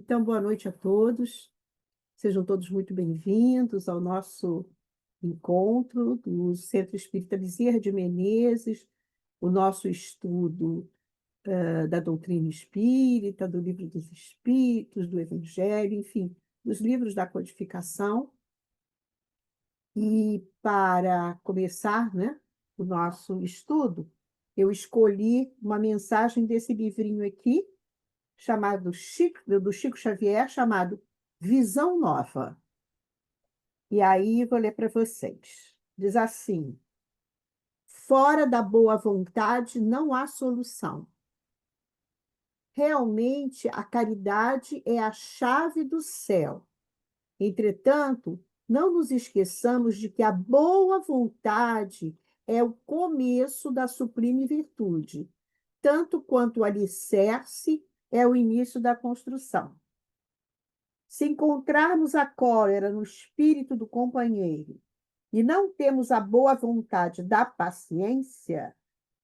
Então, boa noite a todos. Sejam todos muito bem-vindos ao nosso encontro do Centro Espírita Bezerra de Menezes, o nosso estudo da doutrina espírita, do Livro dos Espíritos, do Evangelho, enfim, dos livros da codificação. E para começar, né, o nosso estudo, eu escolhi uma mensagem desse livrinho aqui, do Chico Xavier, chamado Visão Nova. E aí vou ler para vocês. Diz assim: fora da boa vontade não há solução. Realmente, a caridade é a chave do céu. Entretanto, não nos esqueçamos de que a boa vontade é o começo da sublime virtude, tanto quanto o alicerce é o início da construção. Se encontrarmos a cólera no espírito do companheiro e não temos a boa vontade da paciência,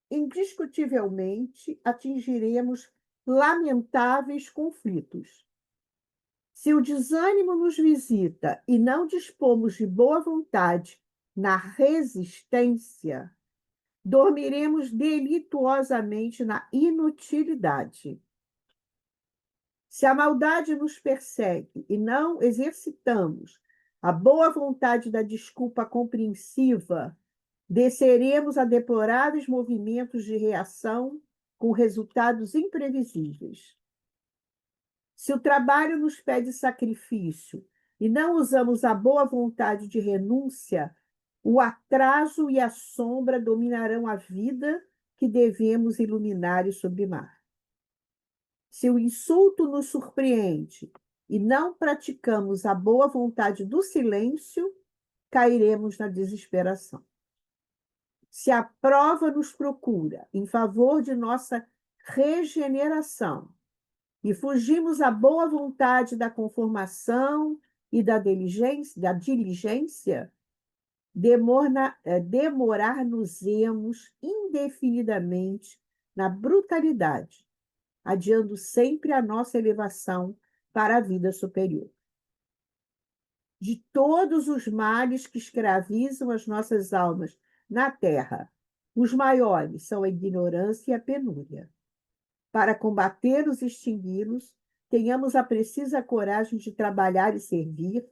indiscutivelmente atingiremos lamentáveis conflitos. Se o desânimo nos visita e não dispomos de boa vontade na resistência, dormiremos delituosamente na inutilidade. Se a maldade nos persegue e não exercitamos a boa vontade da desculpa compreensiva, desceremos a deploráveis movimentos de reação com resultados imprevisíveis. Se o trabalho nos pede sacrifício e não usamos a boa vontade de renúncia, o atraso e a sombra dominarão a vida que devemos iluminar e sublimar. Se o insulto nos surpreende e não praticamos a boa vontade do silêncio, cairemos na desesperação. Se a prova nos procura em favor de nossa regeneração e fugimos à boa vontade da conformação e da diligência, demorar-nos-emos indefinidamente na brutalidade, adiando sempre a nossa elevação para a vida superior. De todos os males que escravizam as nossas almas na terra, os maiores são a ignorância e a penúria. Para combatê-los e extingui-los, tenhamos a precisa coragem de trabalhar e servir,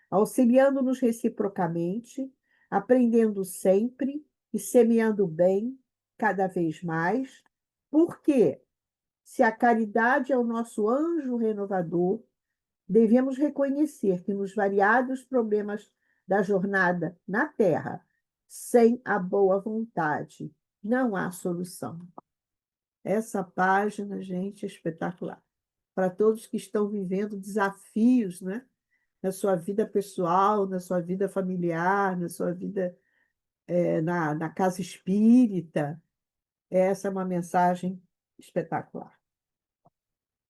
auxiliando-nos reciprocamente, aprendendo sempre e semeando o bem cada vez mais, porque, se a caridade é o nosso anjo renovador, devemos reconhecer que nos variados problemas da jornada na Terra, sem a boa vontade, não há solução. Essa página, gente, é espetacular. Para todos que estão vivendo desafios, né? Na sua vida pessoal, na sua vida familiar, na sua vida na casa espírita, essa é uma mensagem espetacular.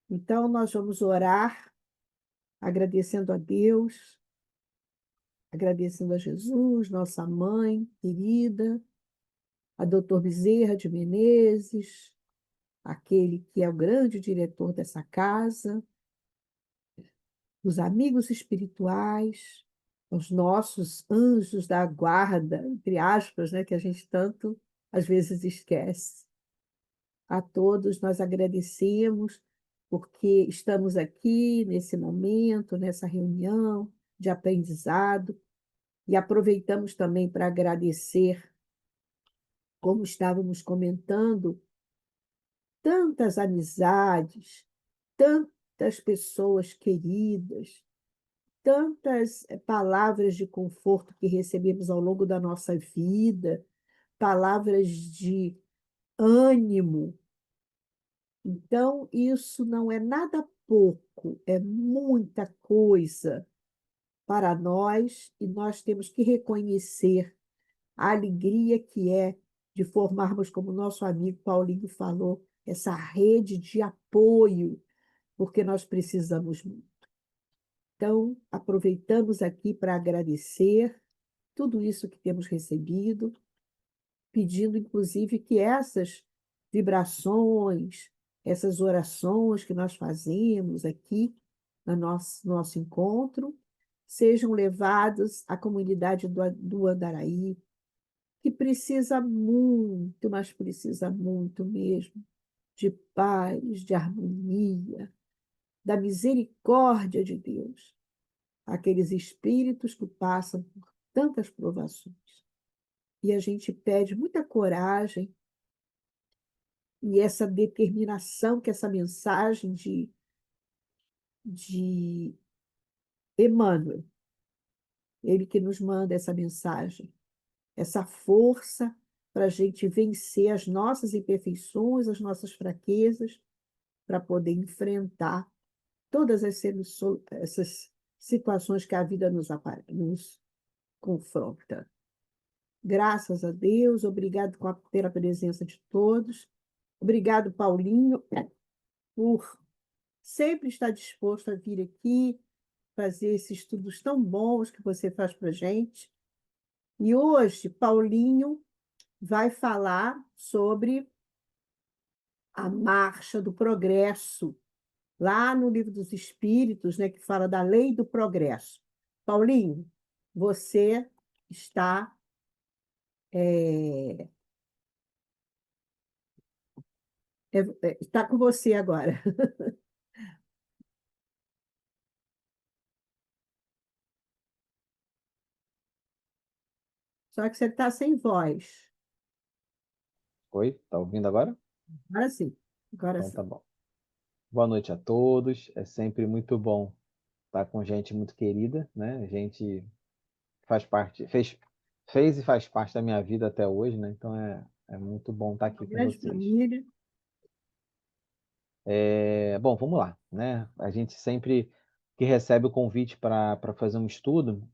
Então, nós vamos orar agradecendo a Deus, agradecendo a Jesus, nossa mãe querida, a doutor Bezerra de Menezes, aquele que é o grande diretor dessa casa, os amigos espirituais, os nossos anjos da guarda, entre aspas, né, que a gente tanto às vezes esquece. A todos nós agradecemos porque estamos aqui nesse momento, nessa reunião de aprendizado, e aproveitamos também para agradecer, como estávamos comentando, tantas amizades, tantas pessoas queridas, tantas palavras de conforto que recebemos ao longo da nossa vida, palavras de ânimo. Então, isso não é nada pouco, é muita coisa para nós, e nós temos que reconhecer a alegria que é de formarmos, como nosso amigo Paulinho falou, essa rede de apoio, porque nós precisamos muito. Então, aproveitamos aqui para agradecer tudo isso que temos recebido, pedindo, inclusive, que essas vibrações, essas orações que nós fazemos aqui, no nosso encontro, sejam levados à comunidade do Andaraí, que precisa muito, mas precisa muito mesmo, de paz, de harmonia, da misericórdia de Deus. Aqueles espíritos que passam por tantas provações. E a gente pede muita coragem e essa determinação que essa mensagem de Emmanuel, ele que nos manda essa mensagem, essa força para a gente vencer as nossas imperfeições, as nossas fraquezas, para poder enfrentar todas essas situações que a vida nos confronta. Graças a Deus, obrigado pela presença de todos. Obrigado, Paulinho, por sempre estar disposto a vir aqui fazer esses estudos tão bons que você faz para a gente. E hoje, Paulinho vai falar sobre a marcha do progresso, lá no Livro dos Espíritos, né, que fala da lei do progresso. Paulinho, você está, é, está com você agora. Só que você está sem voz. Oi, tá ouvindo agora? Agora sim, agora Então tá sim. bom. Boa noite a todos. É sempre muito bom estar com gente muito querida, né? Gente que faz parte, fez e faz parte da minha vida até hoje, né? Então é muito bom estar Uma aqui com grande vocês. família. Bom, vamos lá, né? A gente sempre que recebe o convite para fazer um estudo,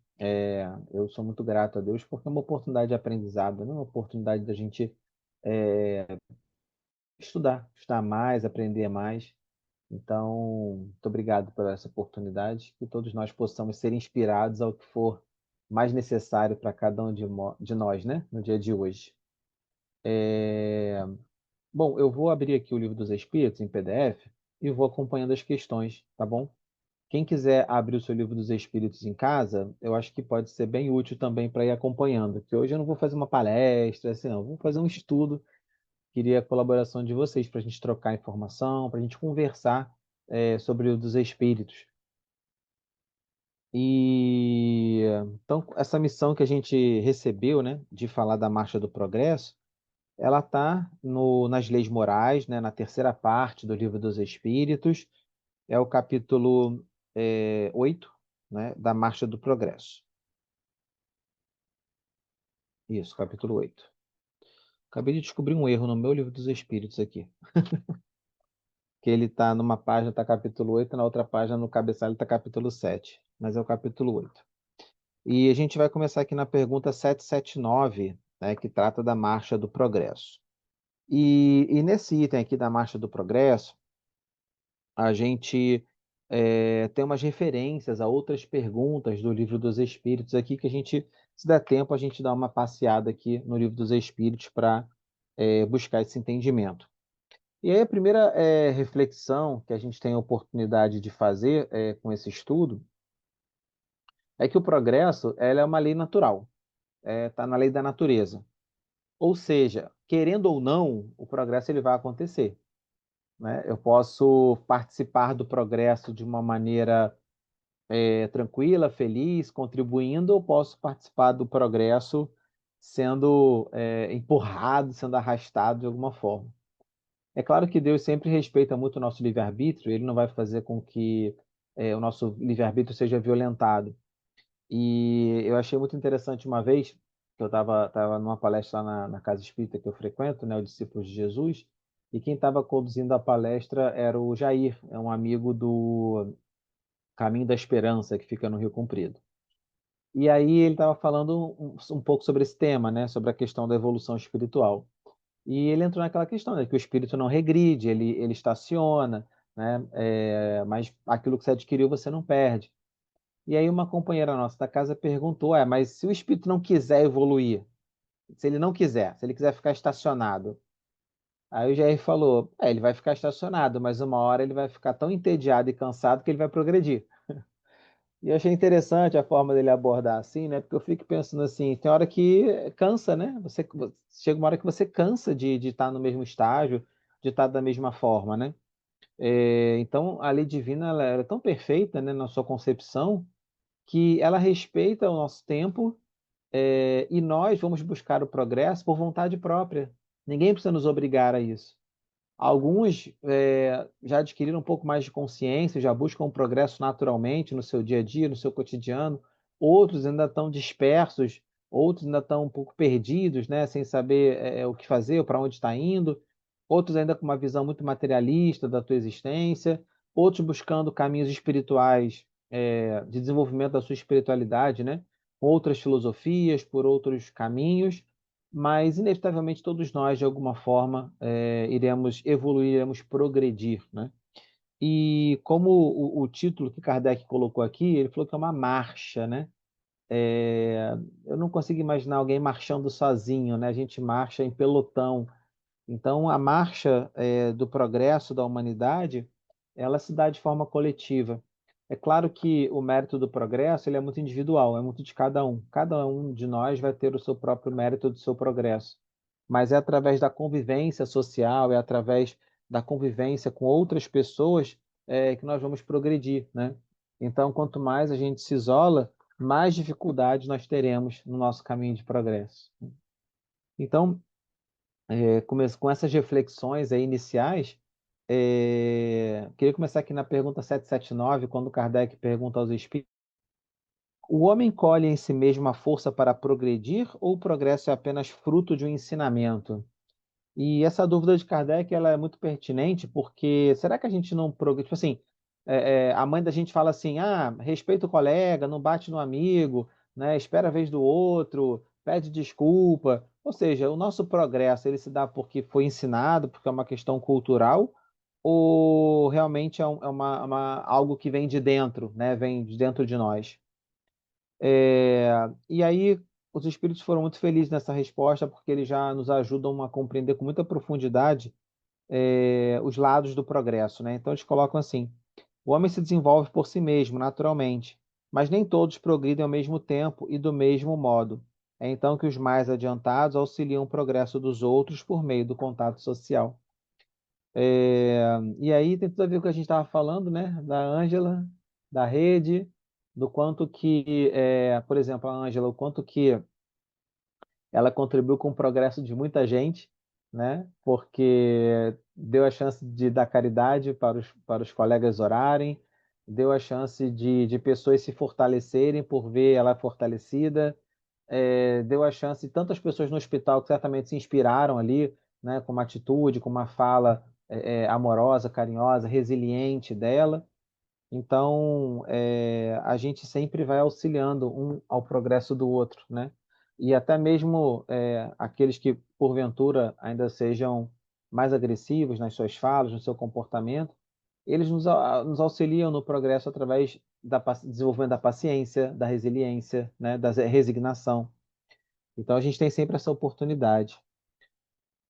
eu sou muito grato a Deus porque é uma oportunidade de aprendizado, né? Uma oportunidade da gente estudar mais, aprender mais. Então, muito obrigado por essa oportunidade, que todos nós possamos ser inspirados ao que for mais necessário para cada um de nós, né, no dia de hoje. Bom, eu vou abrir aqui o Livro dos Espíritos em PDF e vou acompanhando as questões, tá bom? Quem quiser abrir o seu Livro dos Espíritos em casa, eu acho que pode ser bem útil também para ir acompanhando, que hoje eu não vou fazer uma palestra, assim, não, eu vou fazer um estudo. Queria a colaboração de vocês para a gente trocar informação, para a gente conversar sobre o dos espíritos. E então essa missão que a gente recebeu, né, de falar da Marcha do Progresso, ela está nas Leis Morais, né, na terceira parte do Livro dos Espíritos, é o capítulo 8, né, da Marcha do Progresso. Isso, capítulo 8. Acabei de descobrir um erro no meu Livro dos Espíritos aqui, que ele está numa página, está capítulo 8, na outra página, no cabeçalho, está capítulo 7, mas é o capítulo 8. E a gente vai começar aqui na pergunta 779, né, que trata da Marcha do Progresso. E nesse item aqui da Marcha do Progresso, a gente tem umas referências a outras perguntas do Livro dos Espíritos aqui, que a gente, se der tempo, a gente dá uma passeada aqui no Livro dos Espíritos para buscar esse entendimento. E aí a primeira reflexão que a gente tem a oportunidade de fazer com esse estudo é que o progresso ela é uma lei natural, está na lei da natureza. Ou seja, querendo ou não, o progresso ele vai acontecer, né? Eu posso participar do progresso de uma maneira tranquila, feliz, contribuindo, ou posso participar do progresso sendo empurrado, sendo arrastado de alguma forma. É claro que Deus sempre respeita muito o nosso livre-arbítrio, ele não vai fazer com que o nosso livre-arbítrio seja violentado. E eu achei muito interessante uma vez, que eu tava numa palestra lá na casa espírita que eu frequento, né, o Discípulos de Jesus, e quem estava conduzindo a palestra era o Jair, é um amigo do Caminho da Esperança, que fica no Rio Comprido. E aí ele estava falando um pouco sobre esse tema, né, sobre a questão da evolução espiritual. E ele entrou naquela questão, né, que o espírito não regride, ele estaciona, né, mas aquilo que você adquiriu você não perde. E aí uma companheira nossa da casa perguntou, mas se o espírito não quiser evoluir, se ele não quiser, se ele quiser ficar estacionado, Aí o Jair falou, ele vai ficar estacionado, mas uma hora ele vai ficar tão entediado e cansado que ele vai progredir. E eu achei interessante a forma dele abordar assim, né? Porque eu fico pensando assim, tem hora que cansa, né? Chega uma hora que você cansa de estar no mesmo estágio, de estar da mesma forma, né? Então, a lei divina ela é tão perfeita, né, na sua concepção, que ela respeita o nosso tempo, e nós vamos buscar o progresso por vontade própria. Ninguém precisa nos obrigar a isso. Alguns já adquiriram um pouco mais de consciência, já buscam o progresso naturalmente no seu dia a dia, no seu cotidiano. Outros ainda estão dispersos, outros ainda estão um pouco perdidos, né, sem saber o que fazer ou para onde está indo. Outros ainda com uma visão muito materialista da tua existência. Outros buscando caminhos espirituais, de desenvolvimento da sua espiritualidade, né, com outras filosofias, por outros caminhos, mas inevitavelmente todos nós, de alguma forma, iremos evoluir, iremos progredir, né? E como o título que Kardec colocou aqui, ele falou que é uma marcha, né? Eu não consigo imaginar alguém marchando sozinho, né? A gente marcha em pelotão. Então, a marcha do progresso da humanidade, ela se dá de forma coletiva. É claro que o mérito do progresso ele é muito individual, é muito de cada um. Cada um de nós vai ter o seu próprio mérito do seu progresso. Mas é através da convivência social, é através da convivência com outras pessoas que nós vamos progredir, né? Então, quanto mais a gente se isola, mais dificuldades nós teremos no nosso caminho de progresso. Então, com essas reflexões aí iniciais, queria começar aqui na pergunta 779, quando Kardec pergunta aos espíritos: o homem colhe em si mesmo a força para progredir ou o progresso é apenas fruto de um ensinamento? E essa dúvida de Kardec ela é muito pertinente, porque será que a gente não progride? Tipo assim, a mãe da gente fala assim: respeita o colega, não bate no amigo, né? Espera a vez do outro, pede desculpa. Ou seja, o nosso progresso ele se dá porque foi ensinado, porque é uma questão cultural, ou realmente algo que vem de dentro, né? Vem de dentro de nós. E aí, os espíritos foram muito felizes nessa resposta, porque eles já nos ajudam a compreender com muita profundidade os lados do progresso, né? Então, eles colocam assim: o homem se desenvolve por si mesmo, naturalmente, mas nem todos progridem ao mesmo tempo e do mesmo modo. É então que os mais adiantados auxiliam o progresso dos outros por meio do contato social. E aí tem tudo a ver com o que a gente estava falando, né? Da Ângela, da rede, do quanto que, por exemplo, a Ângela, o quanto que ela contribuiu com o progresso de muita gente, né? Porque deu a chance de dar caridade para os colegas orarem, deu a chance de pessoas se fortalecerem por ver ela fortalecida, deu a chance de tantas pessoas no hospital que certamente se inspiraram ali, né? Com uma atitude, com uma fala amorosa, carinhosa, resiliente dela. Então, a gente sempre vai auxiliando um ao progresso do outro, né? E até mesmo aqueles que, porventura, ainda sejam mais agressivos nas suas falas, no seu comportamento, eles nos auxiliam no progresso através desenvolvimento da paciência, da resiliência, né? Da resignação. Então, a gente tem sempre essa oportunidade.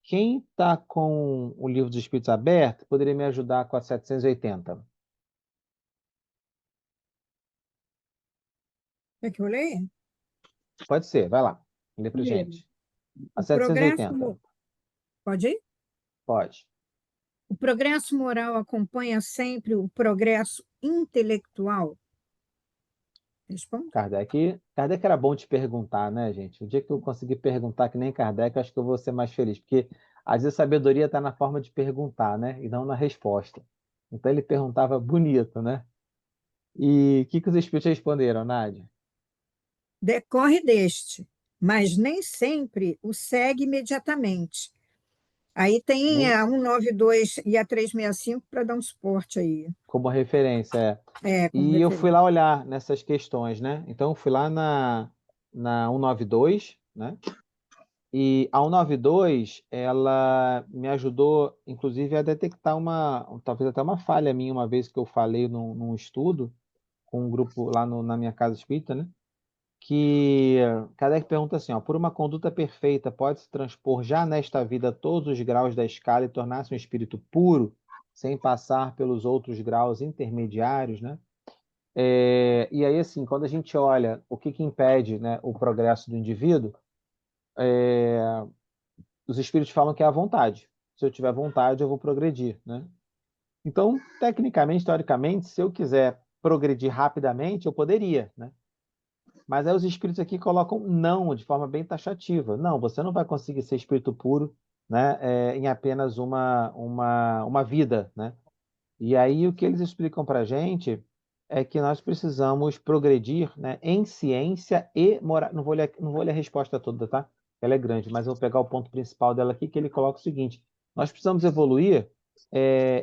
Quem está com o livro dos Espíritos aberto, poderia me ajudar com a 780? É que eu leio? Pode ser, vai lá. Lê pra Primeiro, gente. A o progresso, 780. pode ir? Pode. O progresso moral acompanha sempre o progresso intelectual? Responda. Kardec era bom de perguntar, né, gente? O dia que eu conseguir perguntar que nem Kardec, eu acho que eu vou ser mais feliz, porque às vezes a sabedoria está na forma de perguntar, né? E não na resposta. Então ele perguntava bonito, né? E o que os espíritos responderam, Nádia? Decorre deste, mas nem sempre o segue imediatamente. Aí tem Nem a 192 e a 365 para dar um suporte aí, como referência, como E eu fui referência. lá olhar nessas questões, né? Então eu fui lá na 192, né? E a 192, ela me ajudou, inclusive, a detectar talvez até uma falha minha, uma vez que eu falei num estudo com um grupo lá na minha casa espírita, né? que Kardec pergunta assim, ó, por uma conduta perfeita, pode-se transpor já nesta vida todos os graus da escala e tornar-se um espírito puro, sem passar pelos outros graus intermediários, né? E aí, assim, quando a gente olha o que impede, né, o progresso do indivíduo, os espíritos falam que é a vontade. Se eu tiver vontade, eu vou progredir, né? Então, tecnicamente, teoricamente, se eu quiser progredir rapidamente, eu poderia, né? Mas aí os espíritos aqui colocam não de forma bem taxativa. Não, você não vai conseguir ser espírito puro, né, em apenas uma vida, né? E aí o que eles explicam para a gente é que nós precisamos progredir, né, em ciência e moral. Não vou ler a resposta toda, tá? Ela é grande, mas eu vou pegar o ponto principal dela aqui, que ele coloca o seguinte: nós precisamos evoluir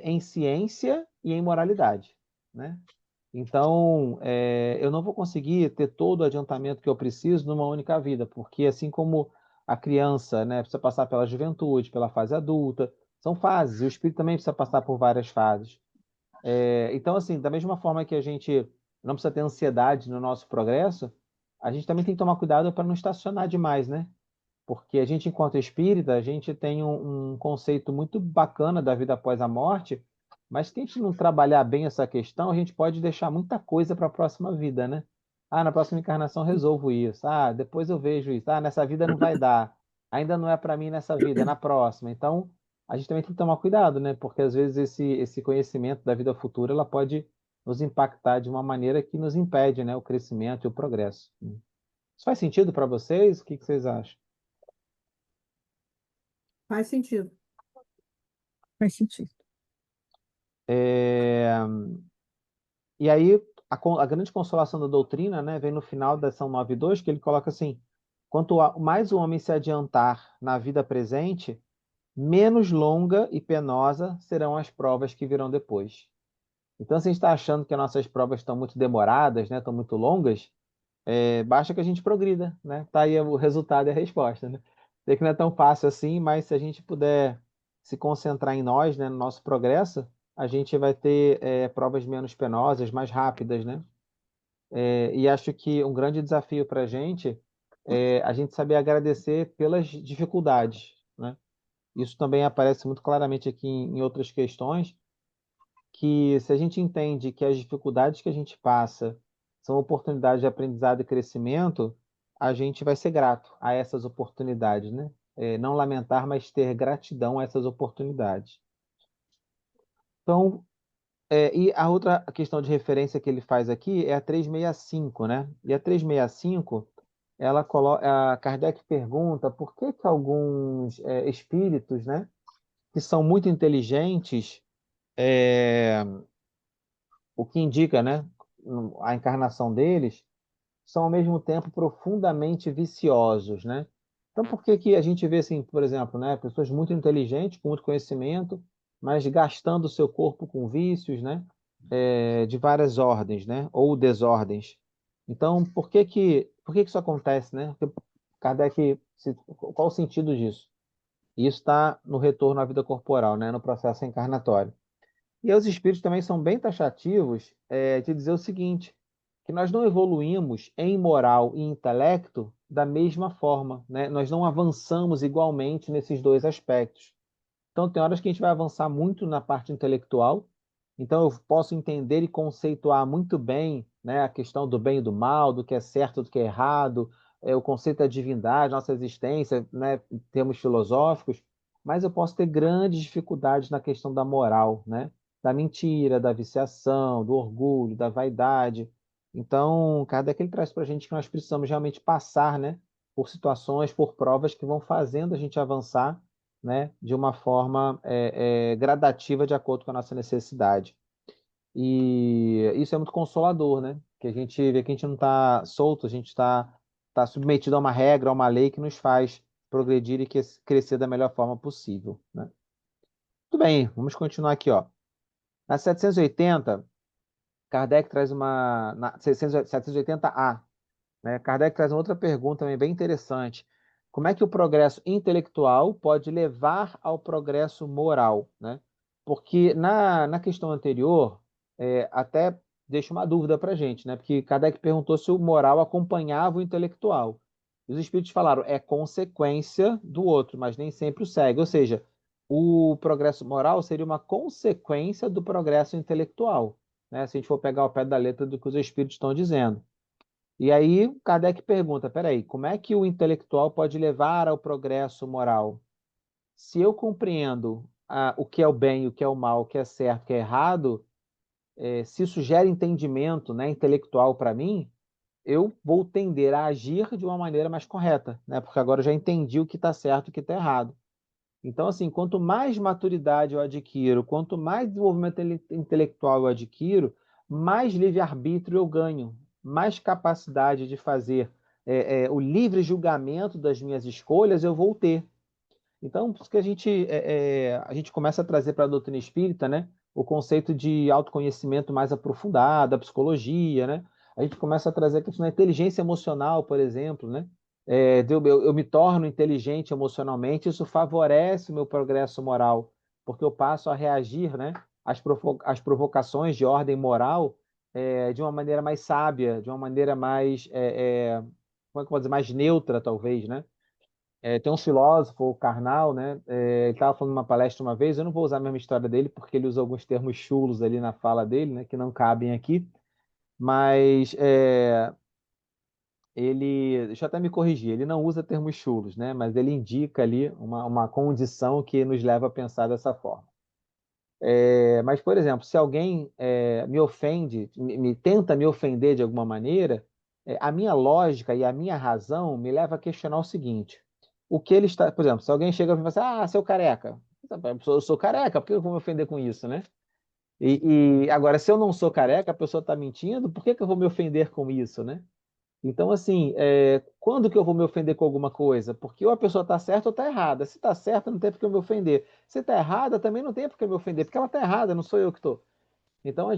em ciência e em moralidade, né? Então, eu não vou conseguir ter todo o adiantamento que eu preciso numa única vida, porque assim como a criança, né, precisa passar pela juventude, pela fase adulta, são fases, e o espírito também precisa passar por várias fases. Então, assim, da mesma forma que a gente não precisa ter ansiedade no nosso progresso, a gente também tem que tomar cuidado para não estacionar demais, né? Porque a gente, enquanto espírita, a gente tem um conceito muito bacana da vida após a morte, mas se a gente não trabalhar bem essa questão, a gente pode deixar muita coisa para a próxima vida, né? Ah, na próxima encarnação resolvo isso. Ah, depois eu vejo isso. Ah, nessa vida não vai dar. Ainda não é para mim nessa vida, é na próxima. Então, a gente também tem que tomar cuidado, né? Porque às vezes esse conhecimento da vida futura, ela pode nos impactar de uma maneira que nos impede, né, o crescimento e o progresso. Isso faz sentido para vocês? O que vocês acham? Faz sentido. Faz sentido. É, E aí, a grande consolação da doutrina, né, vem no final da São 9.2, que ele coloca assim: mais o homem se adiantar na vida presente, menos longa e penosa serão as provas que virão depois. Então, se a gente está achando que as nossas provas estão muito demoradas, né, estão muito longas, basta que a gente progrida, né? Tá aí o resultado e a resposta, né? Sei que não é tão fácil assim, mas se a gente puder se concentrar em nós, né, no nosso progresso, a gente vai ter provas menos penosas, mais rápidas, né? E acho que um grande desafio para a gente é a gente saber agradecer pelas dificuldades, né? Isso também aparece muito claramente aqui em outras questões, que se a gente entende que as dificuldades que a gente passa são oportunidades de aprendizado e crescimento, a gente vai ser grato a essas oportunidades, né? Não lamentar, mas ter gratidão a essas oportunidades. Então, e a outra questão de referência que ele faz aqui é a 365, né? E a 365, a Kardec pergunta por que que alguns espíritos, né, que são muito inteligentes, é, o que indica, né, a encarnação deles, são ao mesmo tempo profundamente viciosos, né? Então, por que que a gente vê assim, por exemplo, né, pessoas muito inteligentes, com muito conhecimento, mas gastando o seu corpo com vícios, né, de várias ordens, né, ou desordens? Então, por que que isso acontece, né? Porque Kardec, qual o sentido disso? Isso está no retorno à vida corporal, né, no processo encarnatório. E os espíritos também são bem taxativos de dizer o seguinte, que nós não evoluímos em moral e intelecto da mesma forma, né? Nós não avançamos igualmente nesses dois aspectos. Então, tem horas que a gente vai avançar muito na parte intelectual, então eu posso entender e conceituar muito bem, né, a questão do bem e do mal, do que é certo, do que é errado, o conceito da divindade, nossa existência, né, em termos filosóficos, mas eu posso ter grandes dificuldades na questão da moral, né, da mentira, da viciação, do orgulho, da vaidade. Então, Kardec ele traz para a gente que nós precisamos realmente passar, né, por situações, por provas que vão fazendo a gente avançar, né, de uma forma gradativa de acordo com a nossa necessidade. E isso é muito consolador, né? Que a gente vê que a gente não está solto, a gente tá submetido a uma regra, a uma lei que nos faz progredir e crescer da melhor forma possível, né? Muito bem, vamos continuar aqui, ó. Na 780, Kardec traz na 780A, né? Kardec traz uma outra pergunta também bem interessante. Como é que o progresso intelectual pode levar ao progresso moral, né? Porque na questão anterior, até deixa uma dúvida para a gente, né? Porque Kardec perguntou se o moral acompanhava o intelectual. Os espíritos falaram, é consequência do outro, mas nem sempre o segue. Ou seja, o progresso moral seria uma consequência do progresso intelectual, né? Se a gente for pegar o pé da letra do que os espíritos estão dizendo. E aí, Kardec pergunta, peraí, como é que o intelectual pode levar ao progresso moral? Se eu compreendo o que é o bem, o que é o mal, o que é certo, o que é errado, se isso gera entendimento, né, intelectual para mim, eu vou tender a agir de uma maneira mais correta, né? Porque agora eu já entendi o que está certo e o que está errado. Então, assim, quanto mais maturidade eu adquiro, quanto mais desenvolvimento intelectual eu adquiro, mais livre-arbítrio eu ganho, mais capacidade de fazer o livre julgamento das minhas escolhas eu vou ter. Então, por isso que a gente começa a trazer para a doutrina espírita, né, o conceito de autoconhecimento mais aprofundado, a psicologia, né? A gente começa a trazer a questão da inteligência emocional, por exemplo, né? Eu me torno inteligente emocionalmente, isso favorece o meu progresso moral, porque eu passo a reagir, né, às provocações de ordem moral de uma maneira mais sábia, de uma maneira mais, como é que eu vou dizer, mais neutra, talvez, né? Tem um filósofo, o Karnal, né? Ele estava falando numa palestra uma vez, eu não vou usar a mesma história dele, porque ele usa alguns termos chulos ali na fala dele, né? Que não cabem aqui, mas deixa eu até me corrigir, ele não usa termos chulos, né? Mas ele indica ali uma condição que nos leva a pensar dessa forma. Mas, por exemplo, se alguém me ofende, tenta me ofender de alguma maneira, a minha lógica e a minha razão me leva a questionar o seguinte: o que ele está, por exemplo, se alguém chega e fala assim, seu careca, eu sou careca, por que eu vou me ofender com isso, né? E agora, se eu não sou careca, a pessoa está mentindo, por que eu vou me ofender com isso, né? Então, assim, quando que eu vou me ofender com alguma coisa? Porque ou a pessoa está certa ou está errada. Se está certa, não tem por que eu me ofender. Se está errada, também não tem por que eu me ofender, porque ela está errada, não sou eu que estou. Então,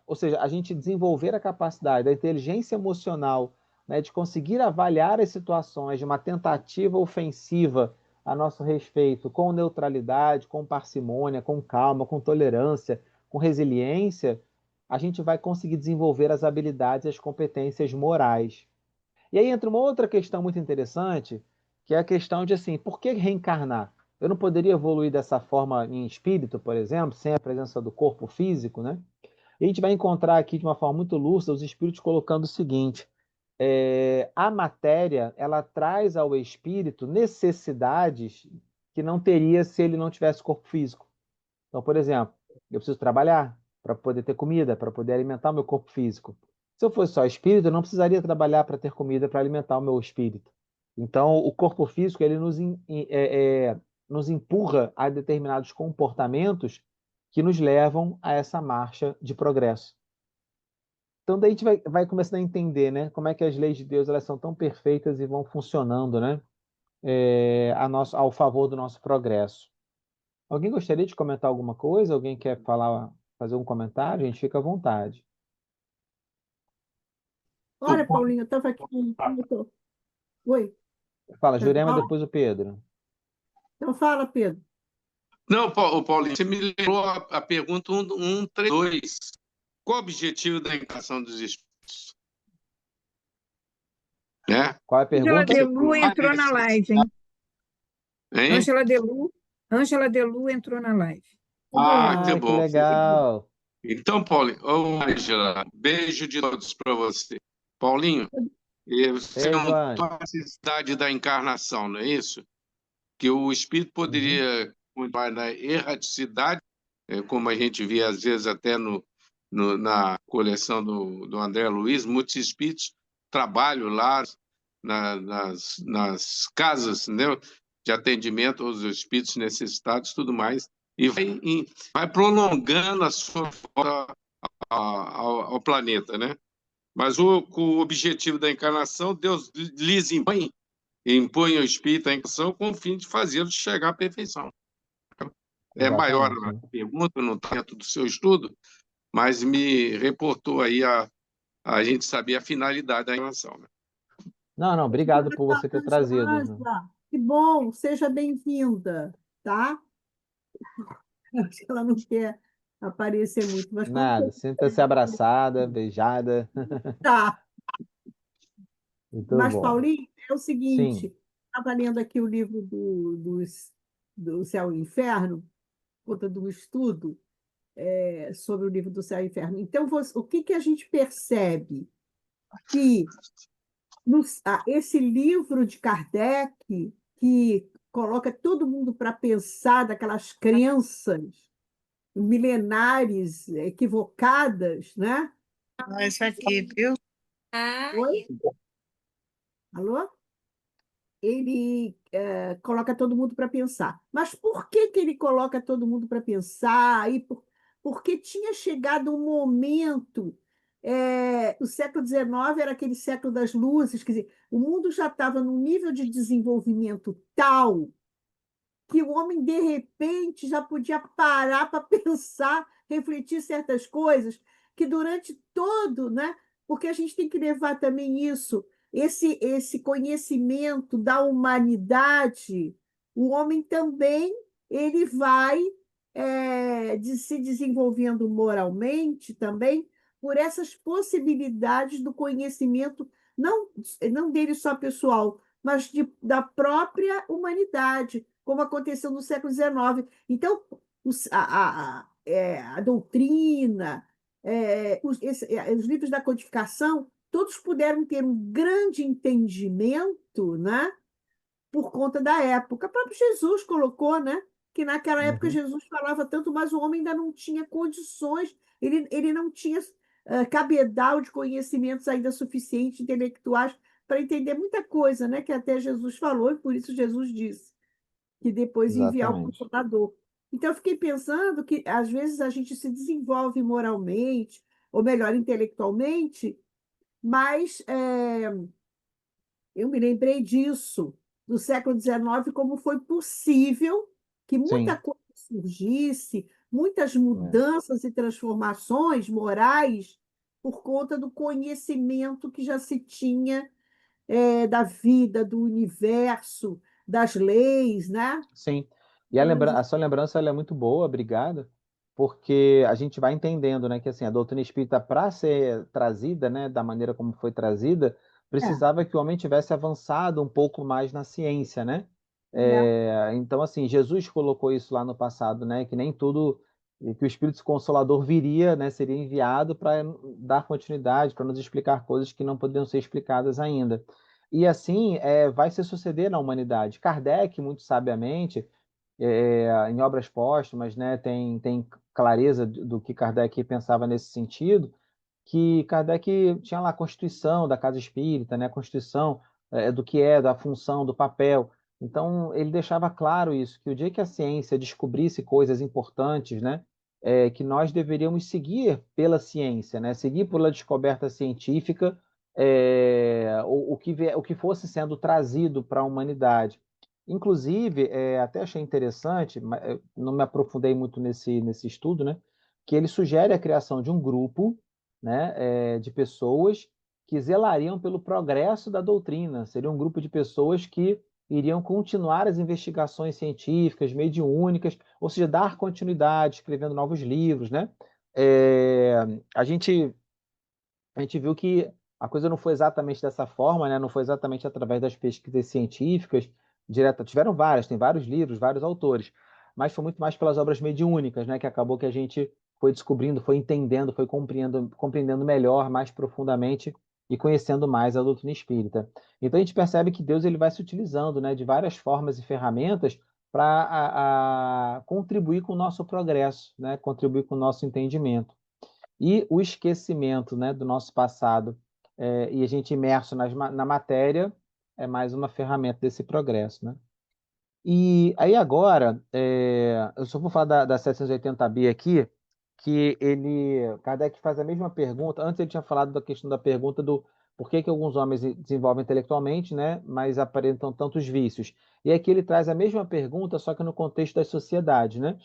ou seja, a gente desenvolver a capacidade da inteligência emocional, né, de conseguir avaliar as situações de uma tentativa ofensiva a nosso respeito com neutralidade, com parcimônia, com calma, com tolerância, com resiliência, a gente vai conseguir desenvolver as habilidades e as competências morais. E aí entra uma outra questão muito interessante, que é a questão de assim, por que reencarnar? Eu não poderia evoluir dessa forma em espírito, por exemplo, sem a presença do corpo físico, né? E a gente vai encontrar aqui de uma forma muito lúcida os espíritos colocando o seguinte: a matéria ela traz ao espírito necessidades que não teria se ele não tivesse corpo físico. Então, por exemplo, eu preciso trabalhar para poder ter comida, para poder alimentar o meu corpo físico. Se eu fosse só espírito, eu não precisaria trabalhar para ter comida para alimentar o meu espírito. Então, o corpo físico ele nos empurra a determinados comportamentos que nos levam a essa marcha de progresso. Então, daí a gente vai começando a entender, né, como é que as leis de Deus elas são tão perfeitas e vão funcionando, né, ao favor do nosso progresso. Alguém gostaria de comentar alguma coisa? Alguém quer falar, fazer um comentário? A gente fica à vontade. Olha, Paulinho, eu estava aqui. Oi, Fala, quer Jurema, falar? depois o Pedro. Então fala, Pedro. Não, Paulinho, você me lembrou a pergunta 132. Qual o objetivo da encarnação dos espíritos? Né? Qual é a Ângela pergunta? Delu entrou na live, hein? Hein? Ângela Delu entrou na live. Que Que bom. legal. Então, Paulinho, Ângela, beijo de todos para você. Paulinho, você não Joane. tem a necessidade da encarnação, não é isso? Que o espírito Uhum. poderia continuar na erraticidade, como a gente vê às vezes até na coleção do André Luiz, muitos espíritos trabalham lá nas casas, entendeu? De atendimento aos espíritos necessitados e tudo mais, e vai prolongando a sua volta ao planeta, né? Mas o objetivo da encarnação, Deus lhes impõe ao espírito a encarnação com o fim de fazê-lo chegar à perfeição. É maior Exatamente, a né? pergunta, não está dentro do seu estudo, mas me reportou aí a gente saber a finalidade da encarnação. Né? Não, obrigado por você ter trazido, né? Ângela, que bom, seja bem-vinda, tá? Acho que ela não quer. aparecer muito, mas quando Nada, sinta-se abraçada, beijada. tá. Muito Mas, bom. Paulinho, é o Sim. seguinte, estava lendo aqui o livro do Céu e Inferno, conta do estudo sobre o livro do Céu e Inferno. Então, o que que a gente percebe? Que esse livro de Kardec, que coloca todo mundo para pensar daquelas crenças milenares, equivocadas, né? Isso aqui, viu? Oi? Alô? Ele coloca todo mundo para pensar. Mas por que que ele coloca todo mundo para pensar? Porque tinha chegado um momento, o século XIX era aquele século das luzes, quer dizer, o mundo já estava num nível de desenvolvimento tal que o homem, de repente, já podia parar para pensar, refletir certas coisas, que durante todo, né? Porque a gente tem que levar também isso, esse conhecimento da humanidade, o homem também ele vai se desenvolvendo moralmente também por essas possibilidades do conhecimento, não, não dele só pessoal, mas da própria humanidade, como aconteceu no século XIX. Então, a doutrina, os livros da codificação, todos puderam ter um grande entendimento, né, por conta da época. O próprio Jesus colocou, né, que naquela época Uhum. Jesus falava tanto, mas o homem ainda não tinha condições, ele não tinha cabedal de conhecimentos ainda suficientes, intelectuais, para entender muita coisa, né, que até Jesus falou, e por isso Jesus disse que depois ia enviar o Exatamente. Consolador. Então, eu fiquei pensando que, às vezes, a gente se desenvolve moralmente, ou melhor, intelectualmente, mas eu me lembrei disso, do século XIX, como foi possível que muita Sim. coisa surgisse, muitas É. mudanças e transformações morais por conta do conhecimento que já se tinha da vida, do universo, das leis, né? Sim. E a sua lembrança ela é muito boa, obrigado, porque a gente vai entendendo, né, que assim, a doutrina espírita, para ser trazida, né, da maneira como foi trazida, É, precisava que o homem tivesse avançado um pouco mais na ciência, né? é, Então, assim, Jesus colocou isso lá no passado, né, que nem tudo, que o Espírito Consolador viria, né, seria enviado para dar continuidade, para nos explicar coisas que não poderiam ser explicadas ainda. E assim vai se suceder na humanidade. Kardec, muito sabiamente, em obras póstumas, né, tem clareza do que Kardec pensava nesse sentido, que Kardec tinha lá a Constituição da Casa Espírita, né, a Constituição do que é, da função, do papel. Então, ele deixava claro isso, que o dia que a ciência descobrisse coisas importantes, né, que nós deveríamos seguir pela ciência, né, seguir pela descoberta científica, o que fosse sendo trazido para a humanidade. Inclusive, até achei interessante, mas não me aprofundei muito nesse estudo, né, que ele sugere a criação de um grupo, né, de pessoas que zelariam pelo progresso da doutrina. Seria um grupo de pessoas que iriam continuar as investigações científicas, mediúnicas, ou seja, dar continuidade, escrevendo novos livros, né? É, a gente a gente viu que a coisa não foi exatamente dessa forma, né? Não foi exatamente através das pesquisas científicas direta. Tiveram várias, tem vários livros, vários autores, mas foi muito mais pelas obras mediúnicas, né? Que acabou que a gente foi descobrindo, foi entendendo, foi compreendendo melhor, mais profundamente e conhecendo mais a doutrina espírita. Então a gente percebe que Deus ele vai se utilizando, né? De várias formas e ferramentas para contribuir com o nosso progresso, né? Contribuir com o nosso entendimento. E o esquecimento, né, do nosso passado e a gente imerso na matéria é mais uma ferramenta desse progresso, né? E aí agora, eu só vou falar da 780B aqui, que Kardec faz a mesma pergunta. Antes ele tinha falado da questão da pergunta do por que que alguns homens desenvolvem intelectualmente, né, mas aparentam tantos vícios. E aqui ele traz a mesma pergunta, só que no contexto das sociedades, né?